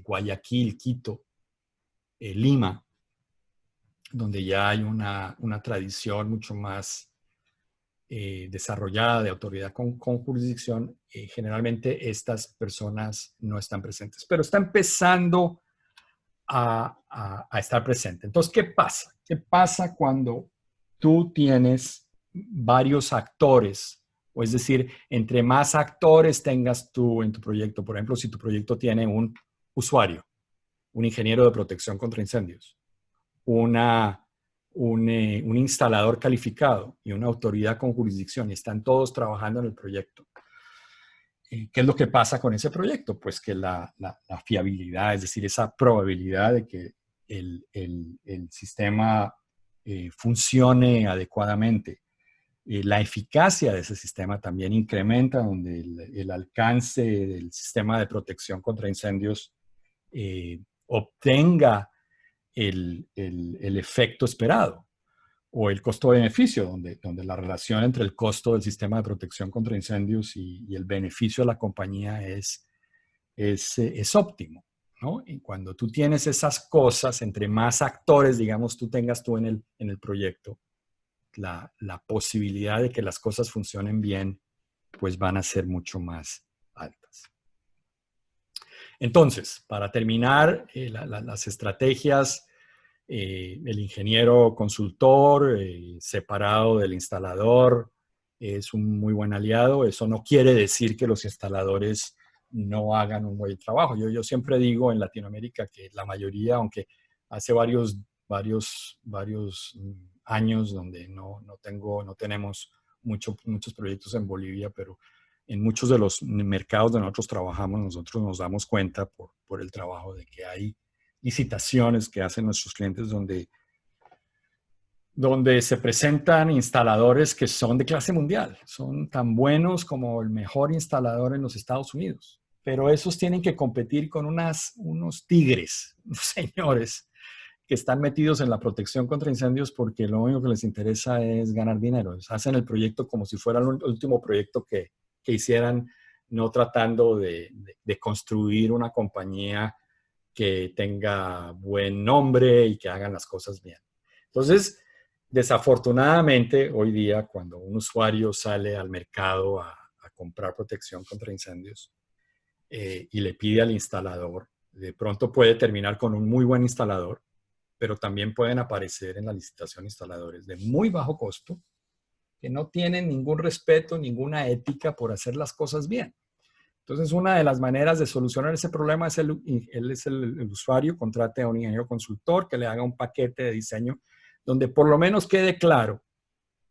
Guayaquil, Quito, Lima, donde ya hay una tradición mucho más desarrollada de autoridad con jurisdicción, generalmente estas personas no están presentes, pero está empezando a estar presente. Entonces, ¿qué pasa? ¿Qué pasa cuando tú tienes varios actores? O es decir, entre más actores tengas tú en tu proyecto, por ejemplo, si tu proyecto tiene un usuario, un ingeniero de protección contra incendios, un instalador calificado y una autoridad con jurisdicción, y están todos trabajando en el proyecto. ¿Qué es lo que pasa con ese proyecto? Pues que la fiabilidad, es decir, esa probabilidad de que el sistema funcione adecuadamente, la eficacia de ese sistema también incrementa, donde el alcance del sistema de protección contra incendios obtenga el efecto esperado, o el costo-beneficio, donde la relación entre el costo del sistema de protección contra incendios y el beneficio de la compañía es óptimo, ¿no? Y cuando tú tienes esas cosas, entre más actores, digamos, tengas tú en el proyecto, la posibilidad de que las cosas funcionen bien, pues van a ser mucho más altas. Entonces, para terminar, las estrategias, el ingeniero consultor separado del instalador es un muy buen aliado. Eso no quiere decir que los instaladores no hagan un buen trabajo. Yo siempre digo en Latinoamérica que la mayoría, aunque hace varios años donde no tenemos muchos proyectos en Bolivia, pero en muchos de los mercados donde nosotros trabajamos, nosotros nos damos cuenta por el trabajo de que hay licitaciones que hacen nuestros clientes donde se presentan instaladores que son de clase mundial, son tan buenos como el mejor instalador en los Estados Unidos, pero esos tienen que competir con unos tigres, unos señores que están metidos en la protección contra incendios porque lo único que les interesa es ganar dinero. Hacen el proyecto como si fuera el último proyecto que hicieran, no tratando de construir una compañía que tenga buen nombre y que hagan las cosas bien. Entonces, desafortunadamente, hoy día, cuando un usuario sale al mercado a comprar protección contra incendios y le pide al instalador, de pronto puede terminar con un muy buen instalador, pero también pueden aparecer en la licitación instaladores de muy bajo costo que no tienen ningún respeto, ninguna ética por hacer las cosas bien. Entonces, una de las maneras de solucionar ese problema es el usuario contrate a un ingeniero consultor que le haga un paquete de diseño donde por lo menos quede claro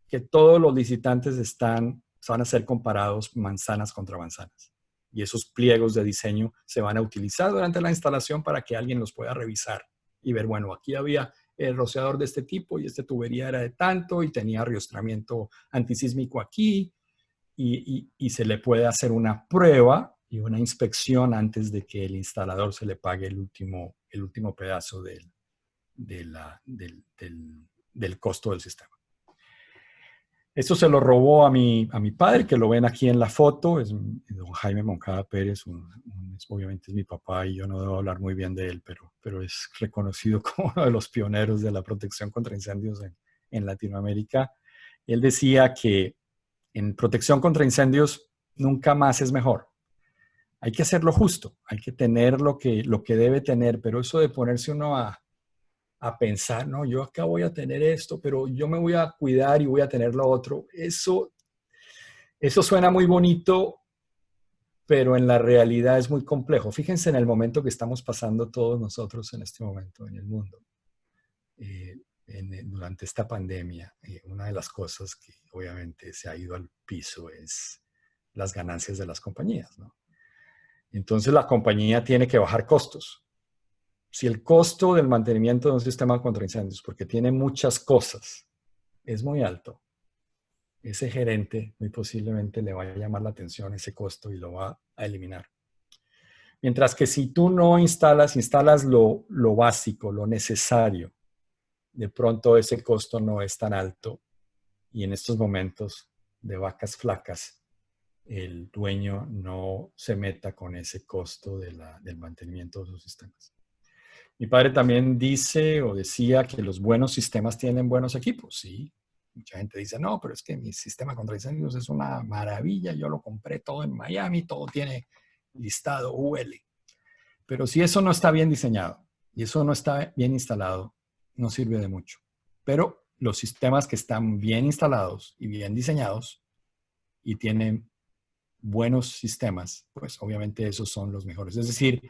que todos los licitantes van a ser comparados manzanas contra manzanas. Y esos pliegos de diseño se van a utilizar durante la instalación para que alguien los pueda revisar y ver, bueno, aquí había el rociador de este tipo y esta tubería era de tanto y tenía riostramiento antisísmico aquí. Y se le puede hacer una prueba y una inspección antes de que el instalador se le pague el último pedazo del costo del sistema. Esto se lo robó a mi padre, que lo ven aquí en la foto, es don Jaime Moncada Pérez, obviamente es mi papá y yo no debo hablar muy bien de él, pero es reconocido como uno de los pioneros de la protección contra incendios en Latinoamérica. Él decía que en protección contra incendios nunca más es mejor. Hay que hacerlo justo, hay que tener lo que debe tener, pero eso de ponerse uno a pensar, no, yo acá voy a tener esto, pero yo me voy a cuidar y voy a tener lo otro. Eso suena muy bonito, pero en la realidad es muy complejo. Fíjense en el momento que estamos pasando todos nosotros en este momento en el mundo, durante esta pandemia. Una de las cosas que obviamente se ha ido al piso es las ganancias de las compañías, ¿no? Entonces la compañía tiene que bajar costos. Si el costo del mantenimiento de un sistema contra incendios, porque tiene muchas cosas, es muy alto, ese gerente muy posiblemente le va a llamar la atención ese costo y lo va a eliminar. Mientras que si tú no instalas lo básico, lo necesario, de pronto ese costo no es tan alto y en estos momentos de vacas flacas, el dueño no se meta con ese costo del mantenimiento de sus sistemas. Mi padre también dice o decía que los buenos sistemas tienen buenos equipos. Sí, mucha gente dice, no, pero es que mi sistema contra incendios es una maravilla, yo lo compré todo en Miami, todo tiene listado UL. Pero si eso no está bien diseñado y eso no está bien instalado, no sirve de mucho. Pero los sistemas que están bien instalados y bien diseñados y tienen buenos sistemas, pues obviamente esos son los mejores. Es decir,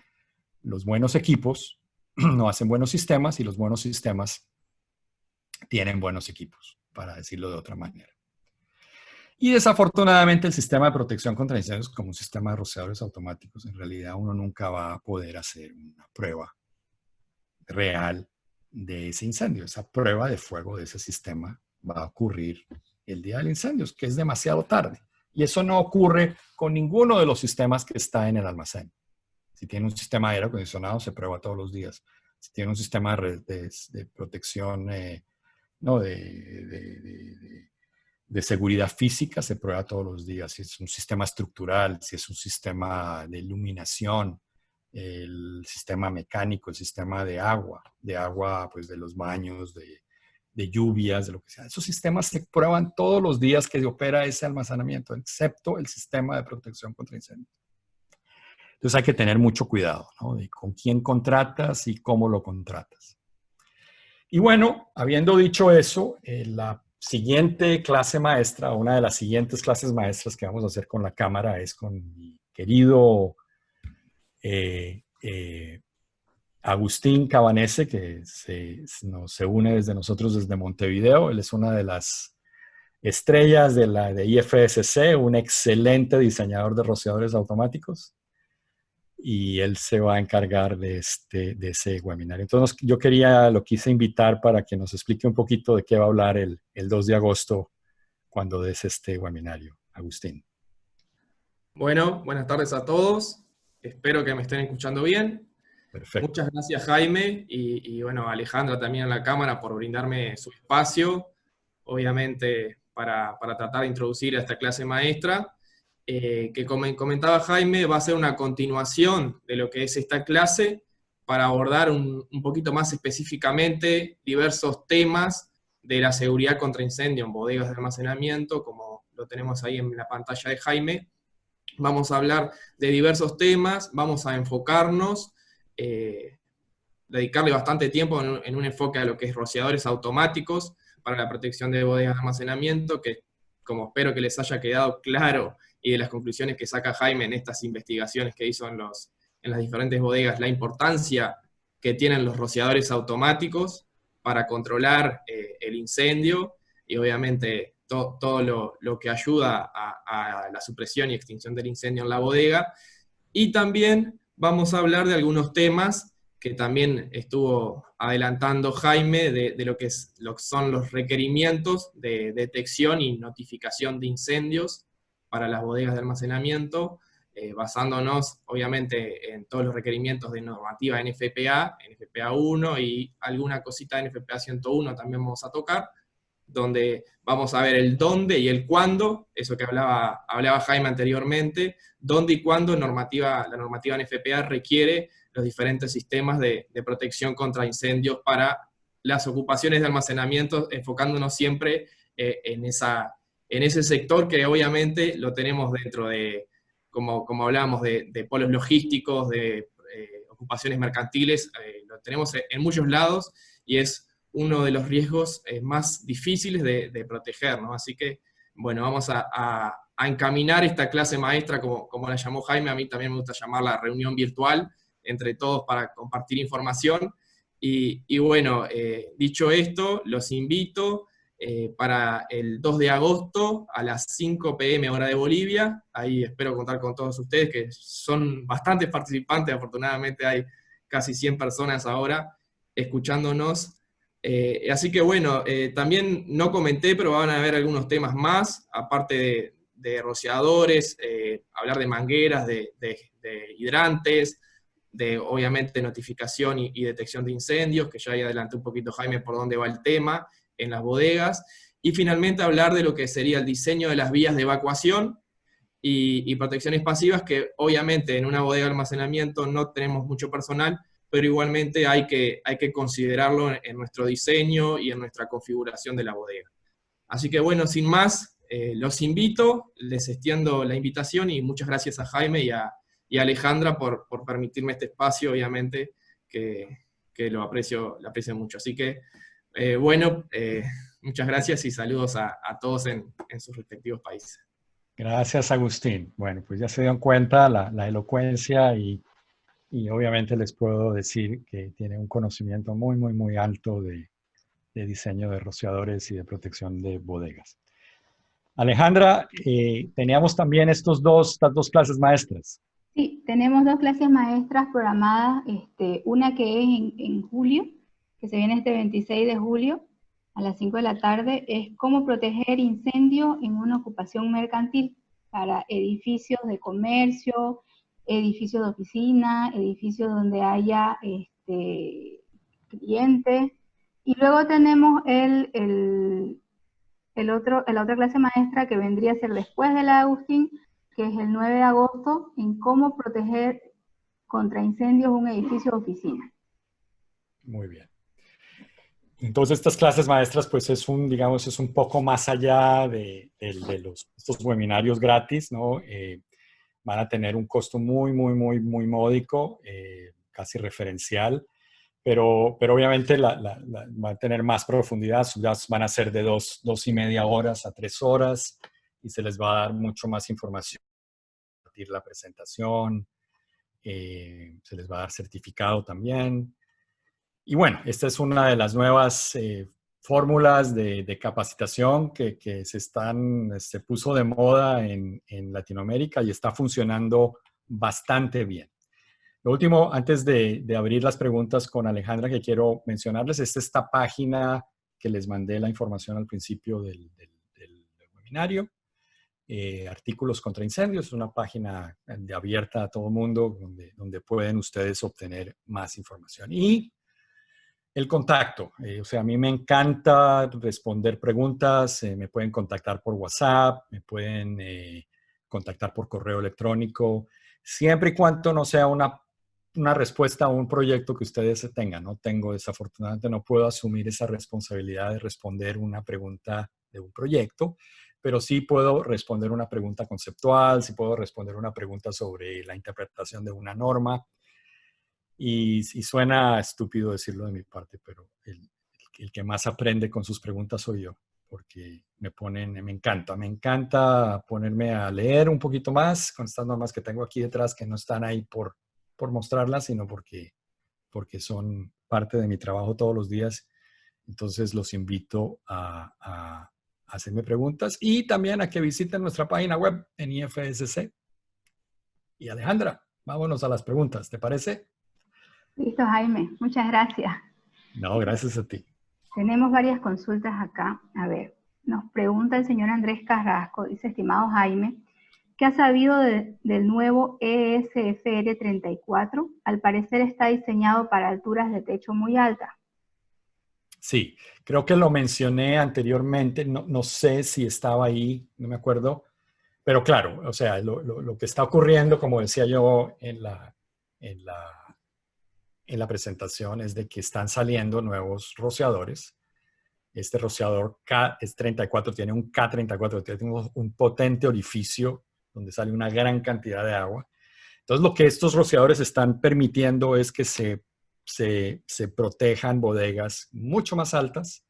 los buenos equipos no hacen buenos sistemas y los buenos sistemas tienen buenos equipos, para decirlo de otra manera. Y desafortunadamente el sistema de protección contra incendios, como un sistema de rociadores automáticos, en realidad uno nunca va a poder hacer una prueba real de ese incendio. Esa prueba de fuego de ese sistema va a ocurrir el día del incendio, que es demasiado tarde. Y eso no ocurre con ninguno de los sistemas que está en el almacén. Si tiene un sistema de aire acondicionado, se prueba todos los días. Si tiene un sistema de protección, de seguridad física, se prueba todos los días. Si es un sistema estructural, si es un sistema de iluminación, el sistema mecánico, el sistema de agua, pues de los baños, de lluvias, de lo que sea. Esos sistemas se prueban todos los días que opera ese almacenamiento, excepto el sistema de protección contra incendios. Entonces hay que tener mucho cuidado, ¿no? De con quién contratas y cómo lo contratas. Y bueno, habiendo dicho eso, la siguiente clase maestra, una de las siguientes clases maestras que vamos a hacer con la cámara es con mi querido Agustín Cabanese, que se une desde nosotros desde Montevideo. Él es una de las estrellas de IFSC, un excelente diseñador de rociadores automáticos. Y él se va a encargar de ese webinar. Entonces yo lo quise invitar para que nos explique un poquito de qué va a hablar el 2 de agosto cuando des este webinario. Agustín. Bueno, buenas tardes a todos. Espero que me estén escuchando bien. Perfecto. Muchas gracias, Jaime, y bueno, Alejandra también en la cámara por brindarme su espacio, obviamente para tratar de introducir a esta clase maestra. Que como comentaba Jaime, va a ser una continuación de lo que es esta clase para abordar un poquito más específicamente diversos temas de la seguridad contra incendio en bodegas de almacenamiento, como lo tenemos ahí en la pantalla de Jaime. Vamos a hablar de diversos temas, vamos a enfocarnos, dedicarle bastante tiempo en un enfoque a lo que es rociadores automáticos para la protección de bodegas de almacenamiento, que como espero que les haya quedado claro, y de las conclusiones que saca Jaime en estas investigaciones que hizo en las diferentes bodegas, la importancia que tienen los rociadores automáticos para controlar el incendio, y obviamente todo lo que ayuda a la supresión y extinción del incendio en la bodega. Y también vamos a hablar de algunos temas que también estuvo adelantando Jaime, de lo que son los requerimientos de detección y notificación de incendios para las bodegas de almacenamiento, basándonos obviamente en todos los requerimientos de normativa NFPA, NFPA 1 y alguna cosita de NFPA 101 también vamos a tocar, donde vamos a ver el dónde y el cuándo, eso que hablaba Jaime anteriormente, dónde y cuándo la normativa NFPA requiere los diferentes sistemas de protección contra incendios para las ocupaciones de almacenamiento, enfocándonos siempre en ese sector que obviamente lo tenemos dentro de, como hablábamos, de polos logísticos, de ocupaciones mercantiles, lo tenemos en muchos lados y es uno de los riesgos más difíciles de proteger, ¿no? Así que, bueno, vamos a encaminar esta clase maestra, como la llamó Jaime, a mí también me gusta llamarla reunión virtual, entre todos para compartir información. Y bueno, dicho esto, los invito para el 2 de agosto a las 5 p.m. hora de Bolivia. Ahí espero contar con todos ustedes, que son bastantes participantes, afortunadamente hay casi 100 personas ahora escuchándonos. Así que bueno, también no comenté, pero van a haber algunos temas más, aparte de rociadores, hablar de mangueras, de hidrantes, de obviamente notificación y detección de incendios, que ya ahí adelanté un poquito Jaime por dónde va el tema, en las bodegas, y finalmente hablar de lo que sería el diseño de las vías de evacuación y protecciones pasivas, que obviamente en una bodega de almacenamiento no tenemos mucho personal, pero igualmente hay que considerarlo en nuestro diseño y en nuestra configuración de la bodega. Así que bueno, sin más, los invito, les extiendo la invitación y muchas gracias a Jaime y a Alejandra por permitirme este espacio, obviamente, que lo aprecio mucho. Así que, bueno, muchas gracias y saludos a todos en sus respectivos países. Gracias, Agustín. Bueno, pues ya se dieron cuenta la elocuencia y obviamente les puedo decir que tiene un conocimiento muy, muy, muy alto de diseño de rociadores y de protección de bodegas. Alejandra, teníamos también estas dos clases maestras. Sí, tenemos 2 clases maestras programadas, una que es en julio, que se viene este 26 de julio, a las 5 de la tarde, es cómo proteger incendio en una ocupación mercantil para edificios de comercio, edificios de oficina, edificios donde haya clientes. Y luego tenemos la otra clase maestra que vendría a ser después de la de Agustín, que es el 9 de agosto, en cómo proteger contra incendios un edificio de oficina. Muy bien. Entonces, estas clases maestras, pues es un poco más allá de estos webinarios gratis, ¿no? Van a tener un costo muy, muy, muy, muy módico, casi referencial, pero obviamente va a tener más profundidad. Van a ser de 2.5 horas a 3 horas y se les va a dar mucho más información. La presentación, se les va a dar certificado también. Y bueno, esta es una de las nuevas fórmulas de capacitación que se puso de moda en Latinoamérica y está funcionando bastante bien. Lo último, antes de abrir las preguntas con Alejandra, que quiero mencionarles, es esta página que les mandé la información al principio del webinario. Artículos contra incendios, es una página abierta a todo el mundo donde pueden ustedes obtener más información. Y el contacto, o sea, a mí me encanta responder preguntas, me pueden contactar por WhatsApp, me pueden contactar por correo electrónico, siempre y cuando no sea una respuesta a un proyecto que ustedes tengan. Desafortunadamente no puedo asumir esa responsabilidad de responder una pregunta de un proyecto, pero sí puedo responder una pregunta conceptual, sí puedo responder una pregunta sobre la interpretación de una norma. Y suena estúpido decirlo de mi parte, pero el que más aprende con sus preguntas soy yo, porque me encanta ponerme a leer un poquito más con estas normas que tengo aquí detrás, que no están ahí por mostrarlas, sino porque son parte de mi trabajo todos los días. Entonces los invito a hacerme preguntas y también a que visiten nuestra página web en IFSC. Y Alejandra, vámonos a las preguntas, ¿te parece? Listo, Jaime. Muchas gracias. No, gracias a ti. Tenemos varias consultas acá. A ver, nos pregunta el señor Andrés Carrasco, dice, estimado Jaime, ¿Qué ha sabido del nuevo ESFR 34? Al parecer está diseñado para alturas de techo muy altas. Sí, creo que lo mencioné anteriormente, no sé si estaba ahí, no me acuerdo, pero claro, o sea, lo que está ocurriendo, como decía yo en la presentación, es de que están saliendo nuevos rociadores. Este rociador K34 tiene un K34, tiene un potente orificio donde sale una gran cantidad de agua. Entonces, lo que estos rociadores están permitiendo es que se protejan bodegas mucho más altas,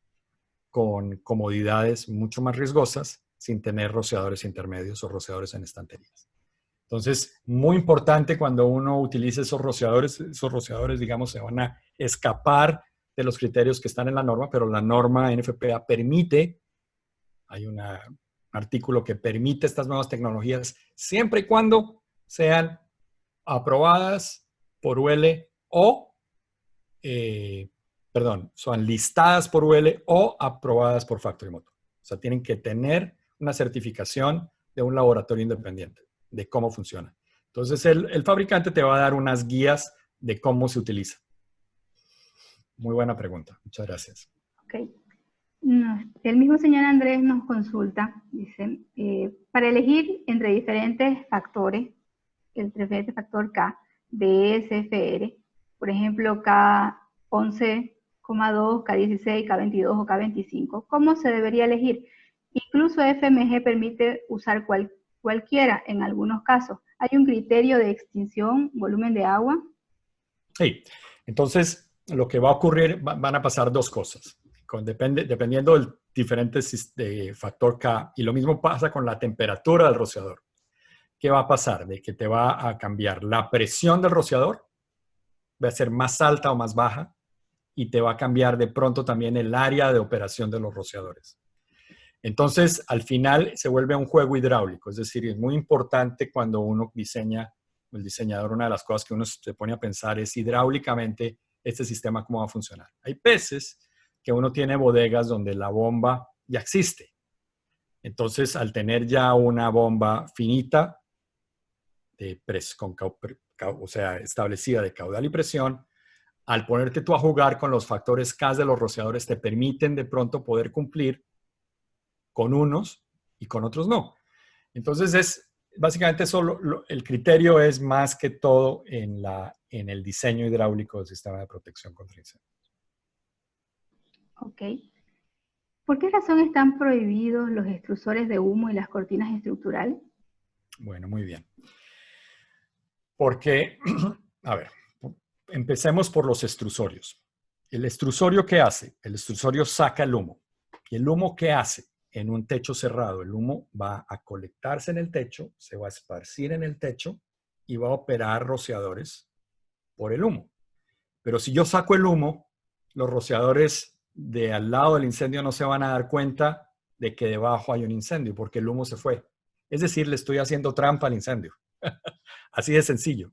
con comodidades mucho más riesgosas, sin tener rociadores intermedios o rociadores en estanterías. Entonces, muy importante cuando uno utiliza esos rociadores, digamos, se van a escapar de los criterios que están en la norma, pero la norma NFPA permite, hay un artículo que permite estas nuevas tecnologías siempre y cuando sean aprobadas por UL o, son listadas por UL o aprobadas por Factory Motor. O sea, tienen que tener una certificación de un laboratorio independiente de cómo funciona. Entonces, el fabricante te va a dar unas guías de cómo se utiliza. Muy buena pregunta. Muchas gracias. Ok. El mismo señor Andrés nos consulta, dice, para elegir entre diferentes factores, el diferente factor K de ESFR, por ejemplo, K11,2, K16, K22 o K25, ¿cómo se debería elegir? Incluso FMG permite usar cualquiera en algunos casos. ¿Hay un criterio de extinción, volumen de agua? Sí, entonces lo que va a ocurrir, van a pasar dos cosas. Dependiendo del diferente factor K, y lo mismo pasa con la temperatura del rociador. ¿Qué va a pasar? De que te va a cambiar la presión del rociador, va a ser más alta o más baja, y te va a cambiar de pronto también el área de operación de los rociadores. Entonces, al final se vuelve un juego hidráulico, es decir, es muy importante cuando uno diseña, el diseñador, una de las cosas que uno se pone a pensar es hidráulicamente este sistema cómo va a funcionar. Hay veces que uno tiene bodegas donde la bomba ya existe. Entonces, al tener ya una bomba finita, o sea, establecida de caudal y presión, al ponerte tú a jugar con los factores K de los rociadores, te permiten de pronto poder cumplir con unos y con otros no. Entonces, básicamente el criterio es más que todo en el diseño hidráulico del sistema de protección contra incendios. Ok. ¿Por qué razón están prohibidos los extrusores de humo y las cortinas estructurales? Bueno, muy bien. Porque, a ver, empecemos por los extrusorios. ¿El extrusorio qué hace? El extrusorio saca el humo. ¿Y el humo qué hace? En un techo cerrado, el humo va a colectarse en el techo, se va a esparcir en el techo y va a operar rociadores por el humo. Pero si yo saco el humo, los rociadores de al lado del incendio no se van a dar cuenta de que debajo hay un incendio porque el humo se fue. Es decir, le estoy haciendo trampa al incendio. Así de sencillo.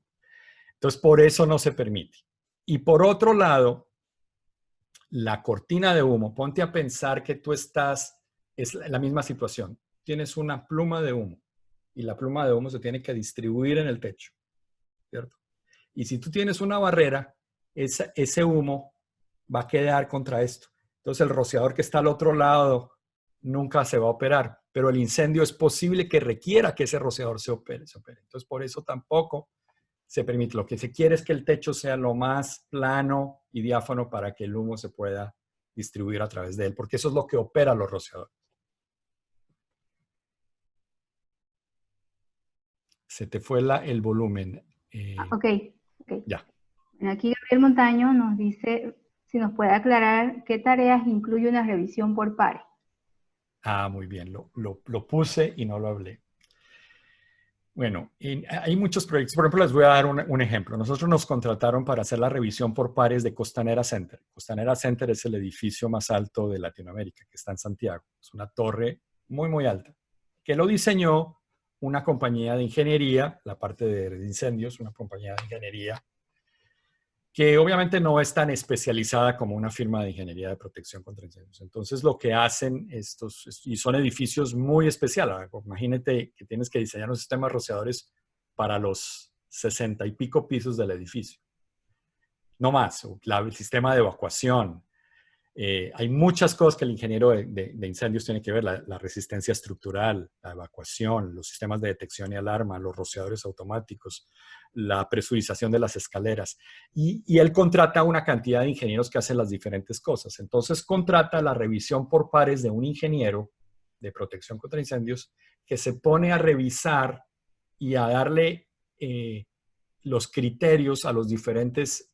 Entonces, por eso no se permite. Y por otro lado, la cortina de humo, ponte a pensar que tú es la misma situación. Tienes una pluma de humo y la pluma de humo se tiene que distribuir en el techo, ¿cierto? Y si tú tienes una barrera, ese humo va a quedar contra esto. Entonces, el rociador que está al otro lado nunca se va a operar, pero el incendio es posible que requiera que ese rociador se opere. Entonces, por eso tampoco se permite. Lo que se quiere es que el techo sea lo más plano y diáfano para que el humo se pueda distribuir a través de él, porque eso es lo que opera los rociadores. Se te fue el volumen. Ok. Ya. Aquí Gabriel Montaño nos dice si nos puede aclarar qué tareas incluye una revisión por pares. Muy bien. Lo puse y no lo hablé. Bueno, hay muchos proyectos. Por ejemplo, les voy a dar un ejemplo. Nosotros nos contrataron para hacer la revisión por pares de Costanera Center. Costanera Center es el edificio más alto de Latinoamérica, que está en Santiago. Es una torre muy, muy alta, que lo diseñó una compañía de ingeniería, la parte de incendios, una compañía de ingeniería que obviamente no es tan especializada como una firma de ingeniería de protección contra incendios. Entonces, lo que hacen estos, y son edificios muy especiales. Imagínate que tienes que diseñar un sistema de rociadores para los 60 y pico pisos del edificio. No más, el sistema de evacuación. Hay muchas cosas que el ingeniero de incendios tiene que ver, la resistencia estructural, la evacuación, los sistemas de detección y alarma, los rociadores automáticos, la presurización de las escaleras. Y él contrata una cantidad de ingenieros que hacen las diferentes cosas. Entonces contrata la revisión por pares de un ingeniero de protección contra incendios que se pone a revisar y a darle los criterios a los diferentes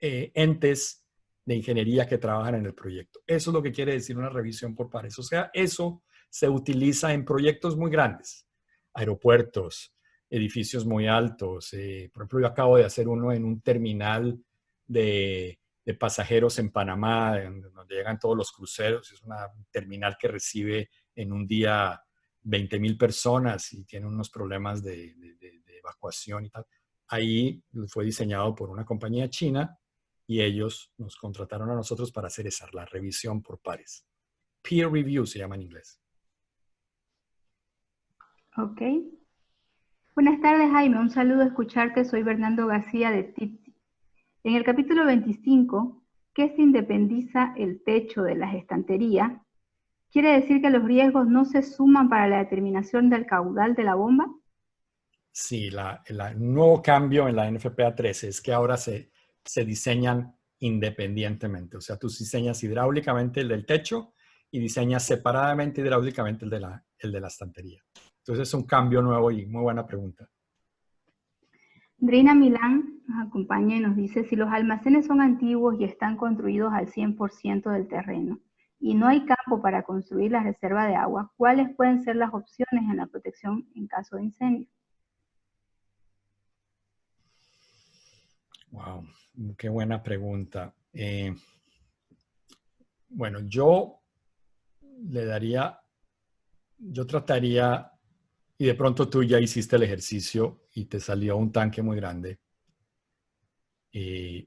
entes de ingeniería que trabajan en el proyecto. Eso es lo que quiere decir una revisión por pares. O sea, eso se utiliza en proyectos muy grandes, aeropuertos, edificios muy altos. Por ejemplo, yo acabo de hacer uno en un terminal de pasajeros en Panamá, donde llegan todos los cruceros. Es una terminal que recibe en un día 20,000 personas y tiene unos problemas de evacuación y tal. Ahí fue diseñado por una compañía china y ellos nos contrataron a nosotros para hacer esa, la revisión por pares. Peer review se llama en inglés. Ok. Buenas tardes, Jaime. Un saludo a escucharte. Soy Bernardo García de TIPTI. En el capítulo 25, ¿qué se independiza el techo de las estanterías? ¿Quiere decir que los riesgos no se suman para la determinación del caudal de la bomba? Sí, el nuevo cambio en la NFPA 13 es que ahora se diseñan independientemente. O sea, tú diseñas hidráulicamente el del techo y diseñas separadamente hidráulicamente el de la estantería. Entonces es un cambio nuevo y muy buena pregunta. Drina Milán nos acompaña y nos dice, si los almacenes son antiguos y están construidos al 100% del terreno y no hay campo para construir la reserva de agua, ¿cuáles pueden ser las opciones en la protección en caso de incendio? Wow, qué buena pregunta. Bueno, yo trataría, y de pronto tú ya hiciste el ejercicio y te salió un tanque muy grande. Y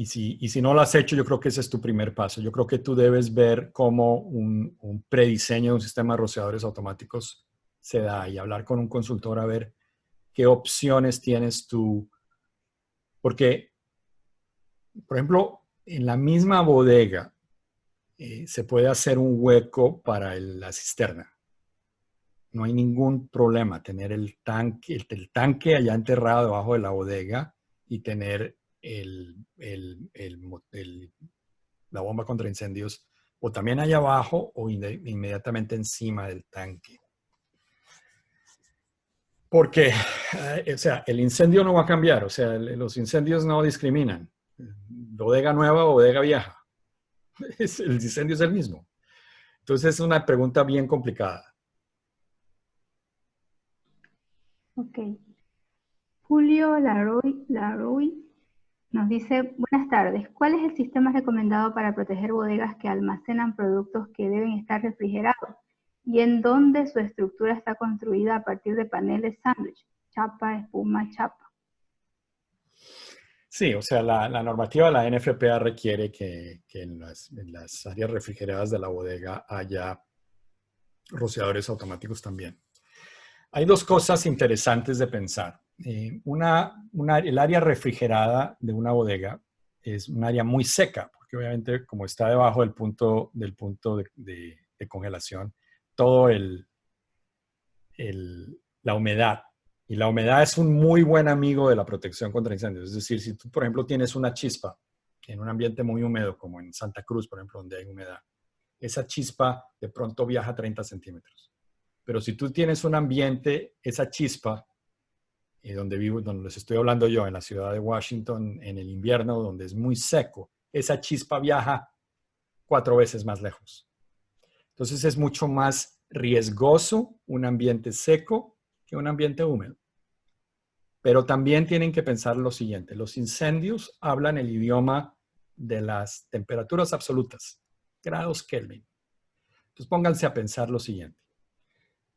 si no lo has hecho, yo creo que ese es tu primer paso. Yo creo que tú debes ver cómo un prediseño de un sistema de rociadores automáticos se da y hablar con un consultor a ver qué opciones tienes tú. Porque, por ejemplo, en la misma bodega se puede hacer un hueco para la cisterna. No hay ningún problema tener el tanque allá enterrado debajo de la bodega y tener la bomba contra incendios o también allá abajo o inmediatamente encima del tanque. Porque, o sea, el incendio no va a cambiar, o sea, los incendios no discriminan. Bodega nueva o bodega vieja. El incendio es el mismo. Entonces es una pregunta bien complicada. Ok. Julio Laroy nos dice, buenas tardes, ¿cuál es el sistema recomendado para proteger bodegas que almacenan productos que deben estar refrigerados? ¿Y en dónde su estructura está construida a partir de paneles sándwich? Chapa, espuma, chapa. Sí, o sea, la normativa de la NFPA requiere que en las áreas refrigeradas de la bodega haya rociadores automáticos también. Hay dos cosas interesantes de pensar. El área refrigerada de una bodega es un área muy seca, porque obviamente como está debajo del punto de congelación, todo la humedad. Y la humedad es un muy buen amigo de la protección contra incendios. Es decir, si tú, por ejemplo, tienes una chispa en un ambiente muy húmedo, como en Santa Cruz, por ejemplo, donde hay humedad, esa chispa de pronto viaja 30 centímetros. Pero si tú tienes un ambiente, esa chispa, donde vivo, donde les estoy hablando yo, en la ciudad de Washington, en el invierno, donde es muy seco, esa chispa viaja 4 veces más lejos. Entonces es mucho más riesgoso un ambiente seco que un ambiente húmedo. Pero también tienen que pensar lo siguiente, los incendios hablan el idioma de las temperaturas absolutas, grados Kelvin. Entonces pónganse a pensar lo siguiente.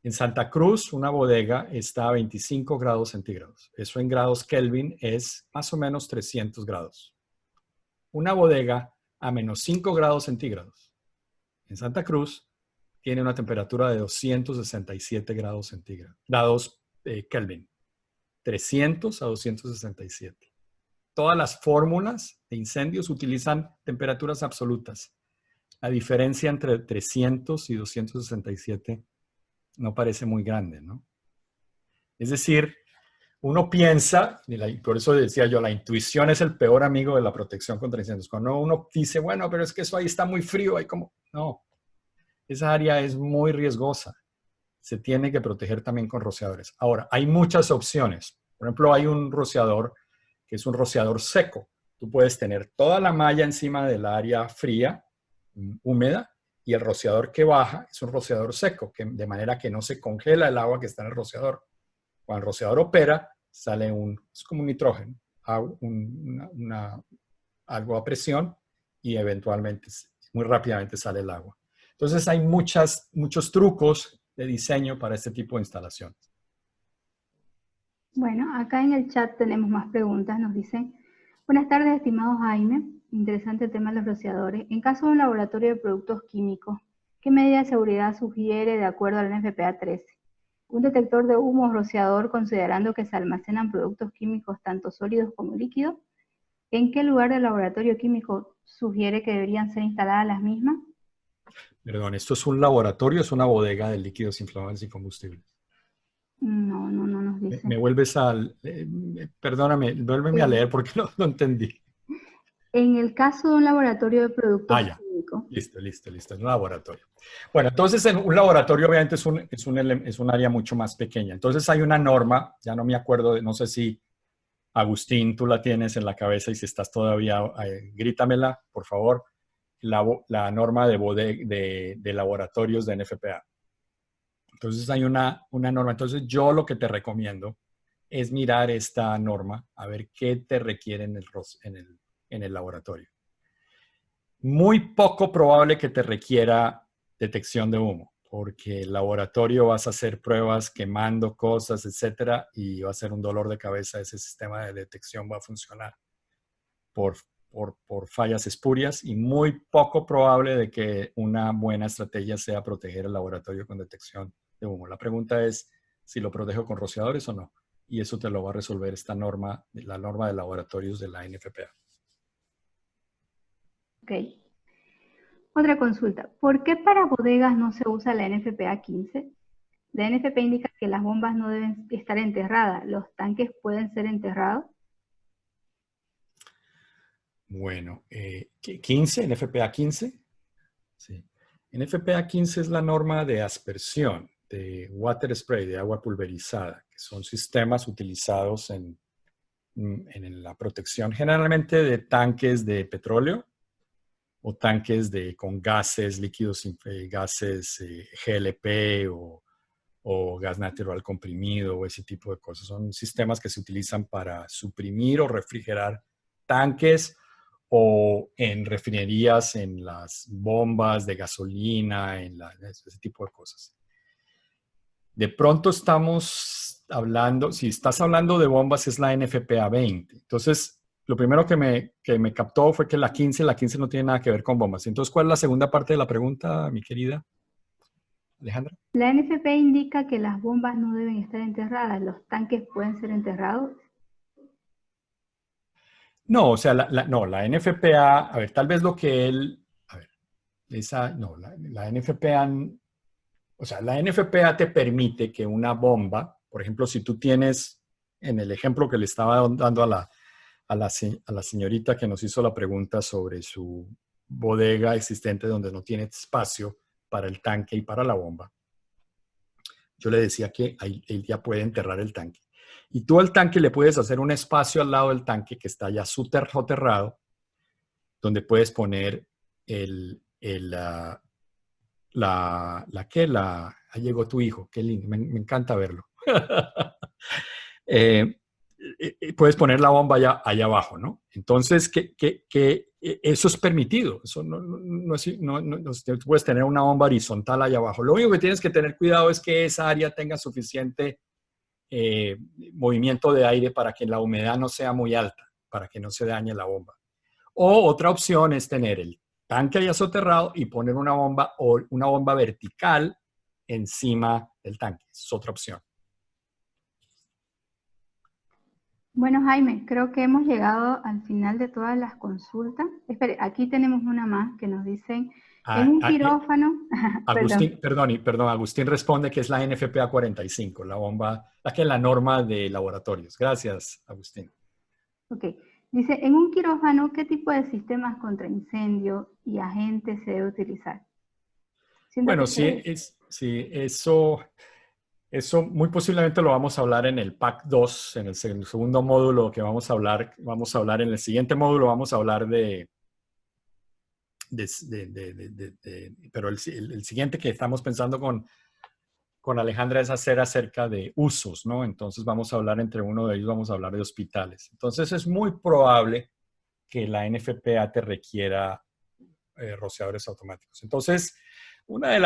En Santa Cruz, una bodega está a 25 grados centígrados. Eso en grados Kelvin es más o menos 300 grados. Una bodega a menos 5 grados centígrados en Santa Cruz tiene una temperatura de 267 grados centígrados, Kelvin. 300 a 267. Todas las fórmulas de incendios utilizan temperaturas absolutas. La diferencia entre 300 y 267 no parece muy grande, ¿no? Es decir, uno piensa, y por eso decía yo, la intuición es el peor amigo de la protección contra incendios. Cuando uno dice, bueno, pero es que eso ahí está muy frío, hay como... No, esa área es muy riesgosa. Se tiene que proteger también con rociadores. Ahora, hay muchas opciones. Por ejemplo, hay un rociador que es un rociador seco. Tú puedes tener toda la malla encima del área fría, húmeda, y el rociador que baja es un rociador seco, de manera que no se congela el agua que está en el rociador. Cuando el rociador opera, sale es como un nitrógeno, algo a presión y eventualmente, muy rápidamente sale el agua. Entonces hay muchos trucos de diseño para este tipo de instalaciones. Bueno, acá en el chat tenemos más preguntas. Nos dicen, buenas tardes, estimado Jaime. Interesante el tema de los rociadores. En caso de un laboratorio de productos químicos, ¿qué medida de seguridad sugiere de acuerdo al NFPA 13? Un detector de humo o rociador, considerando que se almacenan productos químicos tanto sólidos como líquidos, ¿en qué lugar del laboratorio químico sugiere que deberían ser instaladas las mismas? Perdón, ¿esto es un laboratorio o es una bodega de líquidos inflamables y combustibles? No nos dice. Me vuelves perdóname, vuélveme a leer porque no entendí. En el caso de un laboratorio de productos químicos. Listo, es un laboratorio. Bueno, entonces en un laboratorio obviamente es un área mucho más pequeña. Entonces hay una norma, ya no me acuerdo, no sé si Agustín tú la tienes en la cabeza y si estás todavía, grítamela, por favor, la norma de laboratorios de NFPA. Entonces hay una norma. Entonces yo lo que te recomiendo es mirar esta norma, a ver qué te requiere en el laboratorio. Muy poco probable que te requiera detección de humo, porque el laboratorio vas a hacer pruebas quemando cosas, etcétera, y va a ser un dolor de cabeza. Ese sistema de detección va a funcionar por fallas espurias y muy poco probable de que una buena estrategia sea proteger el laboratorio con detección de humo. La pregunta es si lo protejo con rociadores o no, y eso te lo va a resolver esta norma, la norma de laboratorios de la NFPA. Ok. Otra consulta. ¿Por qué para bodegas no se usa la NFPA 15? La NFPA indica que las bombas no deben estar enterradas. ¿Los tanques pueden ser enterrados? Bueno, 15, NFPA 15. Sí. NFPA 15 es la norma de aspersión, de water spray, de agua pulverizada, que son sistemas utilizados en la protección generalmente de tanques de petróleo o tanques con gases, líquidos, gases GLP o gas natural comprimido o ese tipo de cosas. Son sistemas que se utilizan para suprimir o refrigerar tanques o en refinerías, en las bombas de gasolina, ese tipo de cosas. De pronto estamos hablando, si estás hablando de bombas, es la NFPA 20. Entonces, lo primero que me captó fue que la 15 no tiene nada que ver con bombas. Entonces, ¿cuál es la segunda parte de la pregunta, mi querida Alejandra? La NFPA indica que las bombas no deben estar enterradas. ¿Los tanques pueden ser enterrados? No, o sea, la NFPA, a ver, tal vez lo que a ver, la NFPA, o sea, la NFPA te permite que una bomba, por ejemplo, si tú tienes, en el ejemplo que le estaba dando a la señorita que nos hizo la pregunta sobre su bodega existente donde no tiene espacio para el tanque y para la bomba, yo le decía que él ya puede enterrar el tanque. Y tú al tanque le puedes hacer un espacio al lado del tanque que está ya soterrado, donde puedes poner ahí llegó tu hijo, qué lindo, me encanta verlo. Puedes poner la bomba allá abajo, ¿no? Entonces, eso es permitido. Eso no puedes tener una bomba horizontal allá abajo. Lo único que tienes que tener cuidado es que esa área tenga suficiente movimiento de aire para que la humedad no sea muy alta, para que no se dañe la bomba. O otra opción es tener el tanque ahí soterrado y poner una bomba vertical encima del tanque. Es otra opción. Bueno, Jaime, creo que hemos llegado al final de todas las consultas. Espere, aquí tenemos una más que nos dicen, en un quirófano, Agustín, perdón, Agustín responde que es la NFPA 45, la bomba, que es la norma de laboratorios. Gracias, Agustín. Ok, dice, en un quirófano, ¿qué tipo de sistemas contra incendio y agentes se debe utilizar? Bueno, sí, eso muy posiblemente lo vamos a hablar en el PAC 2, en el segundo módulo que vamos a hablar en el siguiente módulo, vamos a hablar pero el siguiente que estamos pensando con Alejandra es hacer acerca de usos, ¿no? Entonces vamos a hablar entre uno de ellos, vamos a hablar de hospitales. Entonces es muy probable que la NFPA te requiera rociadores automáticos. Entonces, una de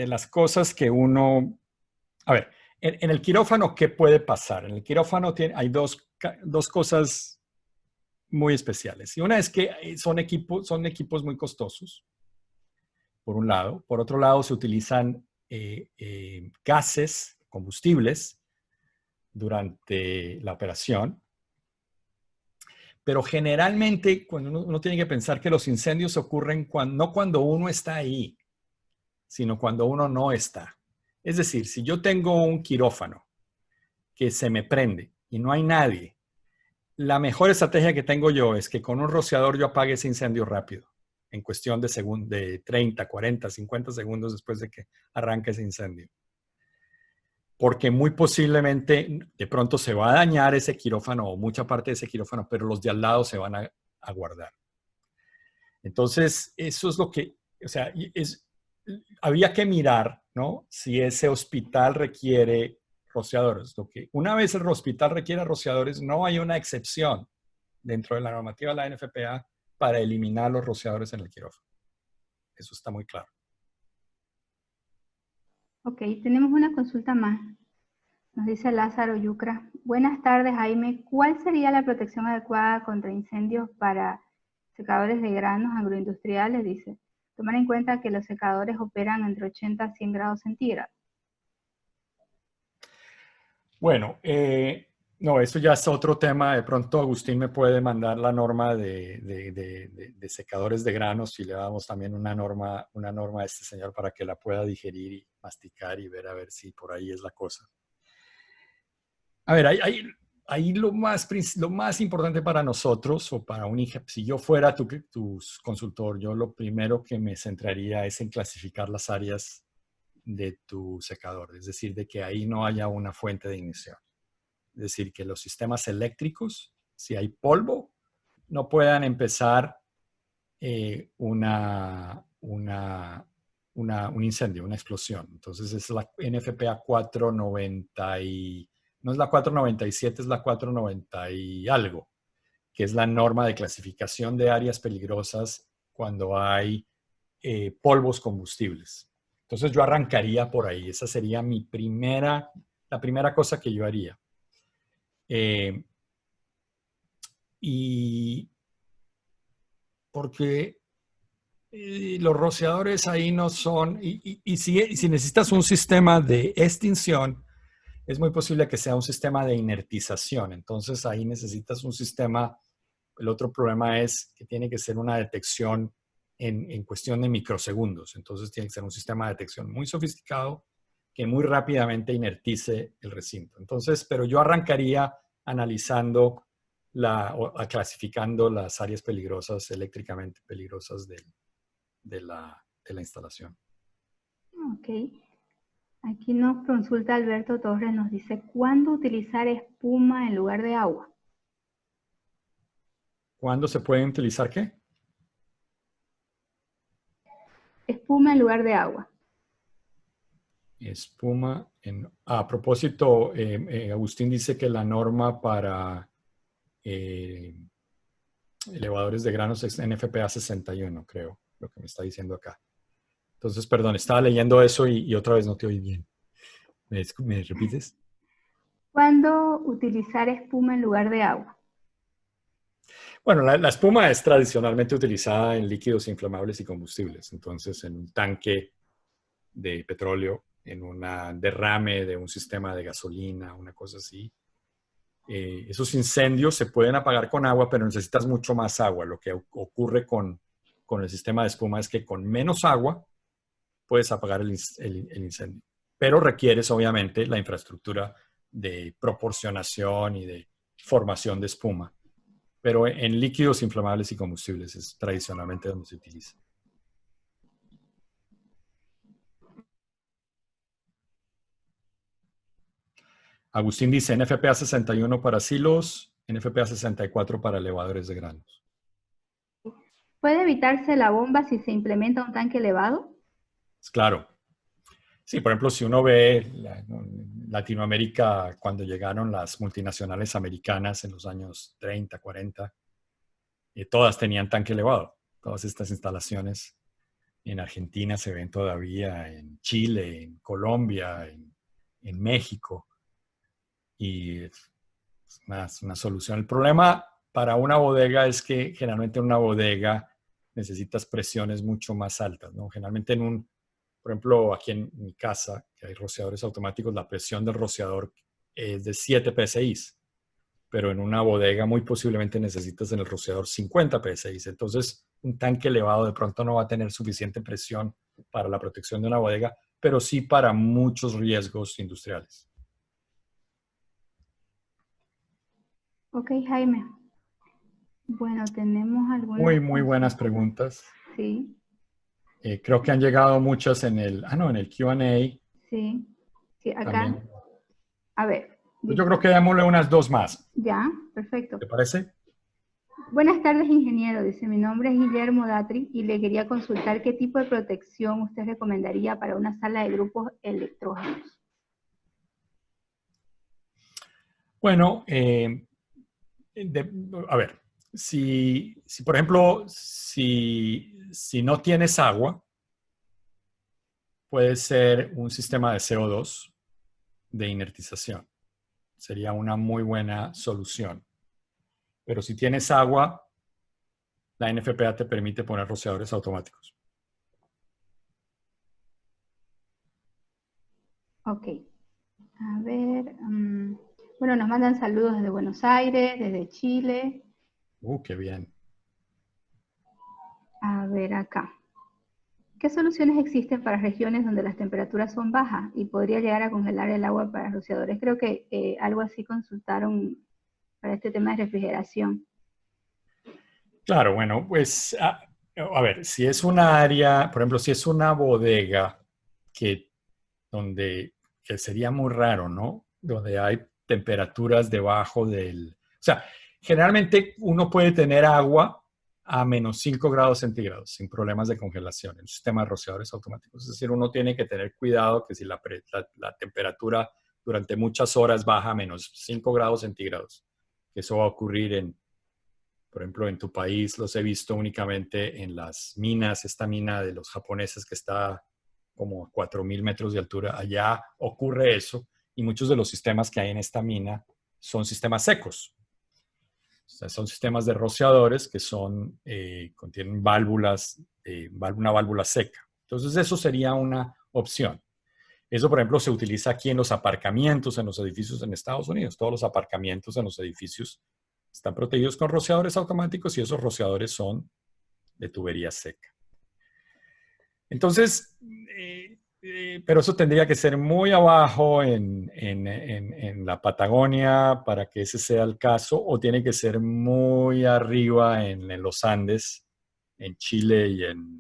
las cosas que uno... A ver, en el quirófano, ¿qué puede pasar? En el quirófano hay dos cosas muy especiales. Y una es que son equipos muy costosos, por un lado. Por otro lado, se utilizan gases, combustibles, durante la operación. Pero generalmente cuando uno tiene que pensar que los incendios ocurren no cuando uno está ahí, sino cuando uno no está. Es decir, si yo tengo un quirófano que se me prende y no hay nadie, la mejor estrategia que tengo yo es que con un rociador yo apague ese incendio rápido, en cuestión de 30, 40, 50 segundos después de que arranque ese incendio. Porque muy posiblemente de pronto se va a dañar ese quirófano o mucha parte de ese quirófano, pero los de al lado se van a guardar. Entonces, eso es lo que, o sea, había que mirar, ¿no? Si ese hospital requiere rociadores. Una vez el hospital requiere rociadores, no hay una excepción dentro de la normativa de la NFPA para eliminar los rociadores en el quirófano. Eso está muy claro. Ok, tenemos una consulta más. Nos dice Lázaro Yucra. Buenas tardes, Jaime. ¿Cuál sería la protección adecuada contra incendios para secadores de granos agroindustriales? Dice, tomar en cuenta que los secadores operan entre 80 a 100 grados centígrados. Bueno, no, eso ya es otro tema. De pronto Agustín me puede mandar la norma de secadores de granos y le damos también una norma a este señor para que la pueda digerir y masticar y ver a ver si por ahí es la cosa. A ver, ahí lo más importante para nosotros o para un INGEP, si yo fuera tu consultor, yo lo primero que me centraría es en clasificar las áreas de tu secador, es decir, de que ahí no haya una fuente de ignición. Es decir, que los sistemas eléctricos, si hay polvo, no puedan empezar un incendio, una explosión. Entonces es la NFPA 490 no es la 497, es la 490 y algo, que es la norma de clasificación de áreas peligrosas cuando hay polvos combustibles. Entonces yo arrancaría por ahí. Esa sería la primera cosa que yo haría. Y porque los rociadores ahí no son, y si necesitas un sistema de extinción, es muy posible que sea un sistema de inertización. Entonces ahí necesitas un sistema. El otro problema es que tiene que ser una detección en cuestión de microsegundos. Entonces tiene que ser un sistema de detección muy sofisticado que muy rápidamente inertice el recinto. Entonces, pero yo arrancaría analizando clasificando las áreas peligrosas, eléctricamente peligrosas de la instalación. Ok. Aquí nos consulta Alberto Torres, nos dice, ¿cuándo utilizar espuma en lugar de agua? ¿Cuándo se pueden utilizar qué? Espuma en lugar de agua. Espuma. A propósito, Agustín dice que la norma para elevadores de granos es NFPA 61, creo, lo que me está diciendo acá. Entonces, perdón, estaba leyendo eso y otra vez no te oí bien. ¿Me repites? ¿Cuándo utilizar espuma en lugar de agua? Bueno, la espuma es tradicionalmente utilizada en líquidos inflamables y combustibles. Entonces, en un tanque de petróleo, en un derrame de un sistema de gasolina, una cosa así. Esos incendios se pueden apagar con agua, pero necesitas mucho más agua. Lo que ocurre con el sistema de espuma es que con menos agua puedes apagar el incendio. Pero requieres, obviamente, la infraestructura de proporcionación y de formación de espuma. Pero en líquidos inflamables y combustibles es tradicionalmente donde se utiliza. Agustín dice NFPA 61 para silos, NFPA 64 para elevadores de granos. ¿Puede evitarse la bomba si se implementa un tanque elevado? Claro. Sí, por ejemplo, si uno ve Latinoamérica cuando llegaron las multinacionales americanas en los años 30, 40, todas tenían tanque elevado. Todas estas instalaciones en Argentina se ven todavía, en Chile, en Colombia, en México. Y es una solución. El problema para una bodega es que generalmente en una bodega necesitas presiones mucho más altas, ¿no? Generalmente por ejemplo, aquí en mi casa, que hay rociadores automáticos, la presión del rociador es de 7 psi, pero en una bodega muy posiblemente necesitas en el rociador 50 psi. Entonces, un tanque elevado de pronto no va a tener suficiente presión para la protección de una bodega, pero sí para muchos riesgos industriales. Ok, Jaime. Bueno, tenemos algunas... Muy buenas preguntas. Sí. Creo que han llegado muchas en el Q&A. Sí, acá. También. A ver. Yo creo que démosle unas dos más. Ya, perfecto. ¿Te parece? Buenas tardes, ingeniero. Dice, mi nombre es Guillermo Datri y le quería consultar qué tipo de protección usted recomendaría para una sala de grupos electrógenos. Bueno, a ver, si por ejemplo, si no tienes agua, puede ser un sistema de CO2 de inertización. Sería una muy buena solución. Pero si tienes agua, la NFPA te permite poner rociadores automáticos. Ok. A ver. Bueno, nos mandan saludos desde Buenos Aires, desde Chile. Qué bien. A ver acá. ¿Qué soluciones existen para regiones donde las temperaturas son bajas y podría llegar a congelar el agua para rociadores? Creo que algo así consultaron para este tema de refrigeración. Claro, bueno, pues a ver, si es una área, por ejemplo, si es una bodega que sería muy raro, ¿no? Donde hay temperaturas debajo o sea, generalmente uno puede tener agua a menos 5 grados centígrados sin problemas de congelación en un sistema de rociadores automáticos. Es decir, uno tiene que tener cuidado que si la temperatura durante muchas horas baja a menos 5 grados centígrados, que eso va a ocurrir por ejemplo, en tu país los he visto únicamente en las minas, esta mina de los japoneses que está como a 4.000 metros de altura. Allá ocurre eso y muchos de los sistemas que hay en esta mina son sistemas secos. O sea, son sistemas de rociadores que contienen válvulas, una válvula seca. Entonces eso sería una opción. Eso, por ejemplo, se utiliza aquí en los aparcamientos, en los edificios en Estados Unidos. Todos los aparcamientos en los edificios están protegidos con rociadores automáticos y esos rociadores son de tubería seca. Entonces, pero eso tendría que ser muy abajo en la Patagonia para que ese sea el caso, o tiene que ser muy arriba en los Andes, en Chile y en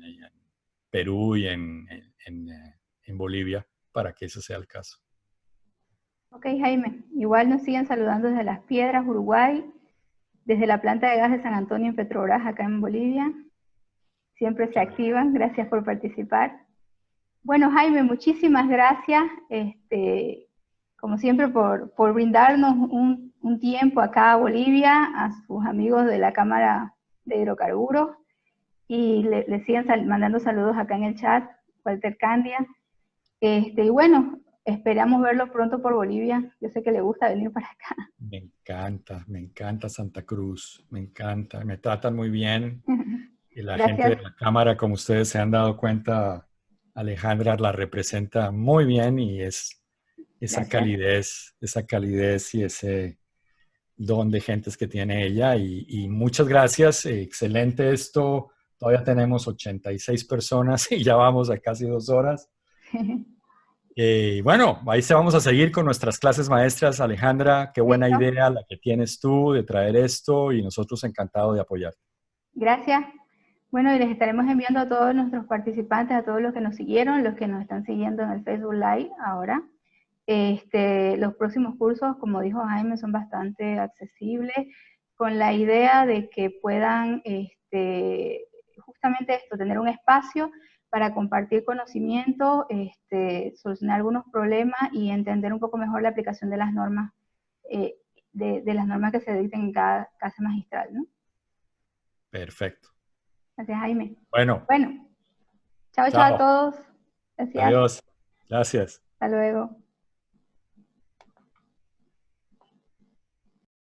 Perú y en Bolivia, para que ese sea el caso. Ok, Jaime. Igual nos siguen saludando desde Las Piedras, Uruguay, desde la planta de gas de San Antonio en Petrobras, acá en Bolivia. Siempre se activan. Gracias por participar. Bueno, Jaime, muchísimas gracias, como siempre, por brindarnos un tiempo acá a Bolivia, a sus amigos de la Cámara de Hidrocarburos, y le siguen mandando saludos acá en el chat, Walter Candia. Y bueno, esperamos verlo pronto por Bolivia. Yo sé que le gusta venir para acá. Me encanta Santa Cruz, me encanta, me tratan muy bien. Y la gente de Gracias. la Cámara, como ustedes se han dado cuenta, Alejandra la representa muy bien y es Gracias. esa calidez y ese don de gentes que tiene ella. Y muchas gracias, excelente esto. Todavía tenemos 86 personas y ya vamos a casi 2 horas. Bueno, ahí se vamos a seguir con nuestras clases maestras. Alejandra, qué buena Listo. idea la que tienes tú de traer esto y nosotros encantados de apoyar. Gracias. Bueno, y les estaremos enviando a todos nuestros participantes, a todos los que nos siguieron, los que nos están siguiendo en el Facebook Live ahora. Los próximos cursos, como dijo Jaime, son bastante accesibles, con la idea de que puedan justamente esto, tener un espacio para compartir conocimiento, solucionar algunos problemas y entender un poco mejor la aplicación de las normas, de las normas que se dicten en cada clase magistral, ¿no? Perfecto. Gracias, Jaime. Bueno, Bueno, chao, chao a chao. todos. Gracias. Adiós. Gracias. Hasta luego.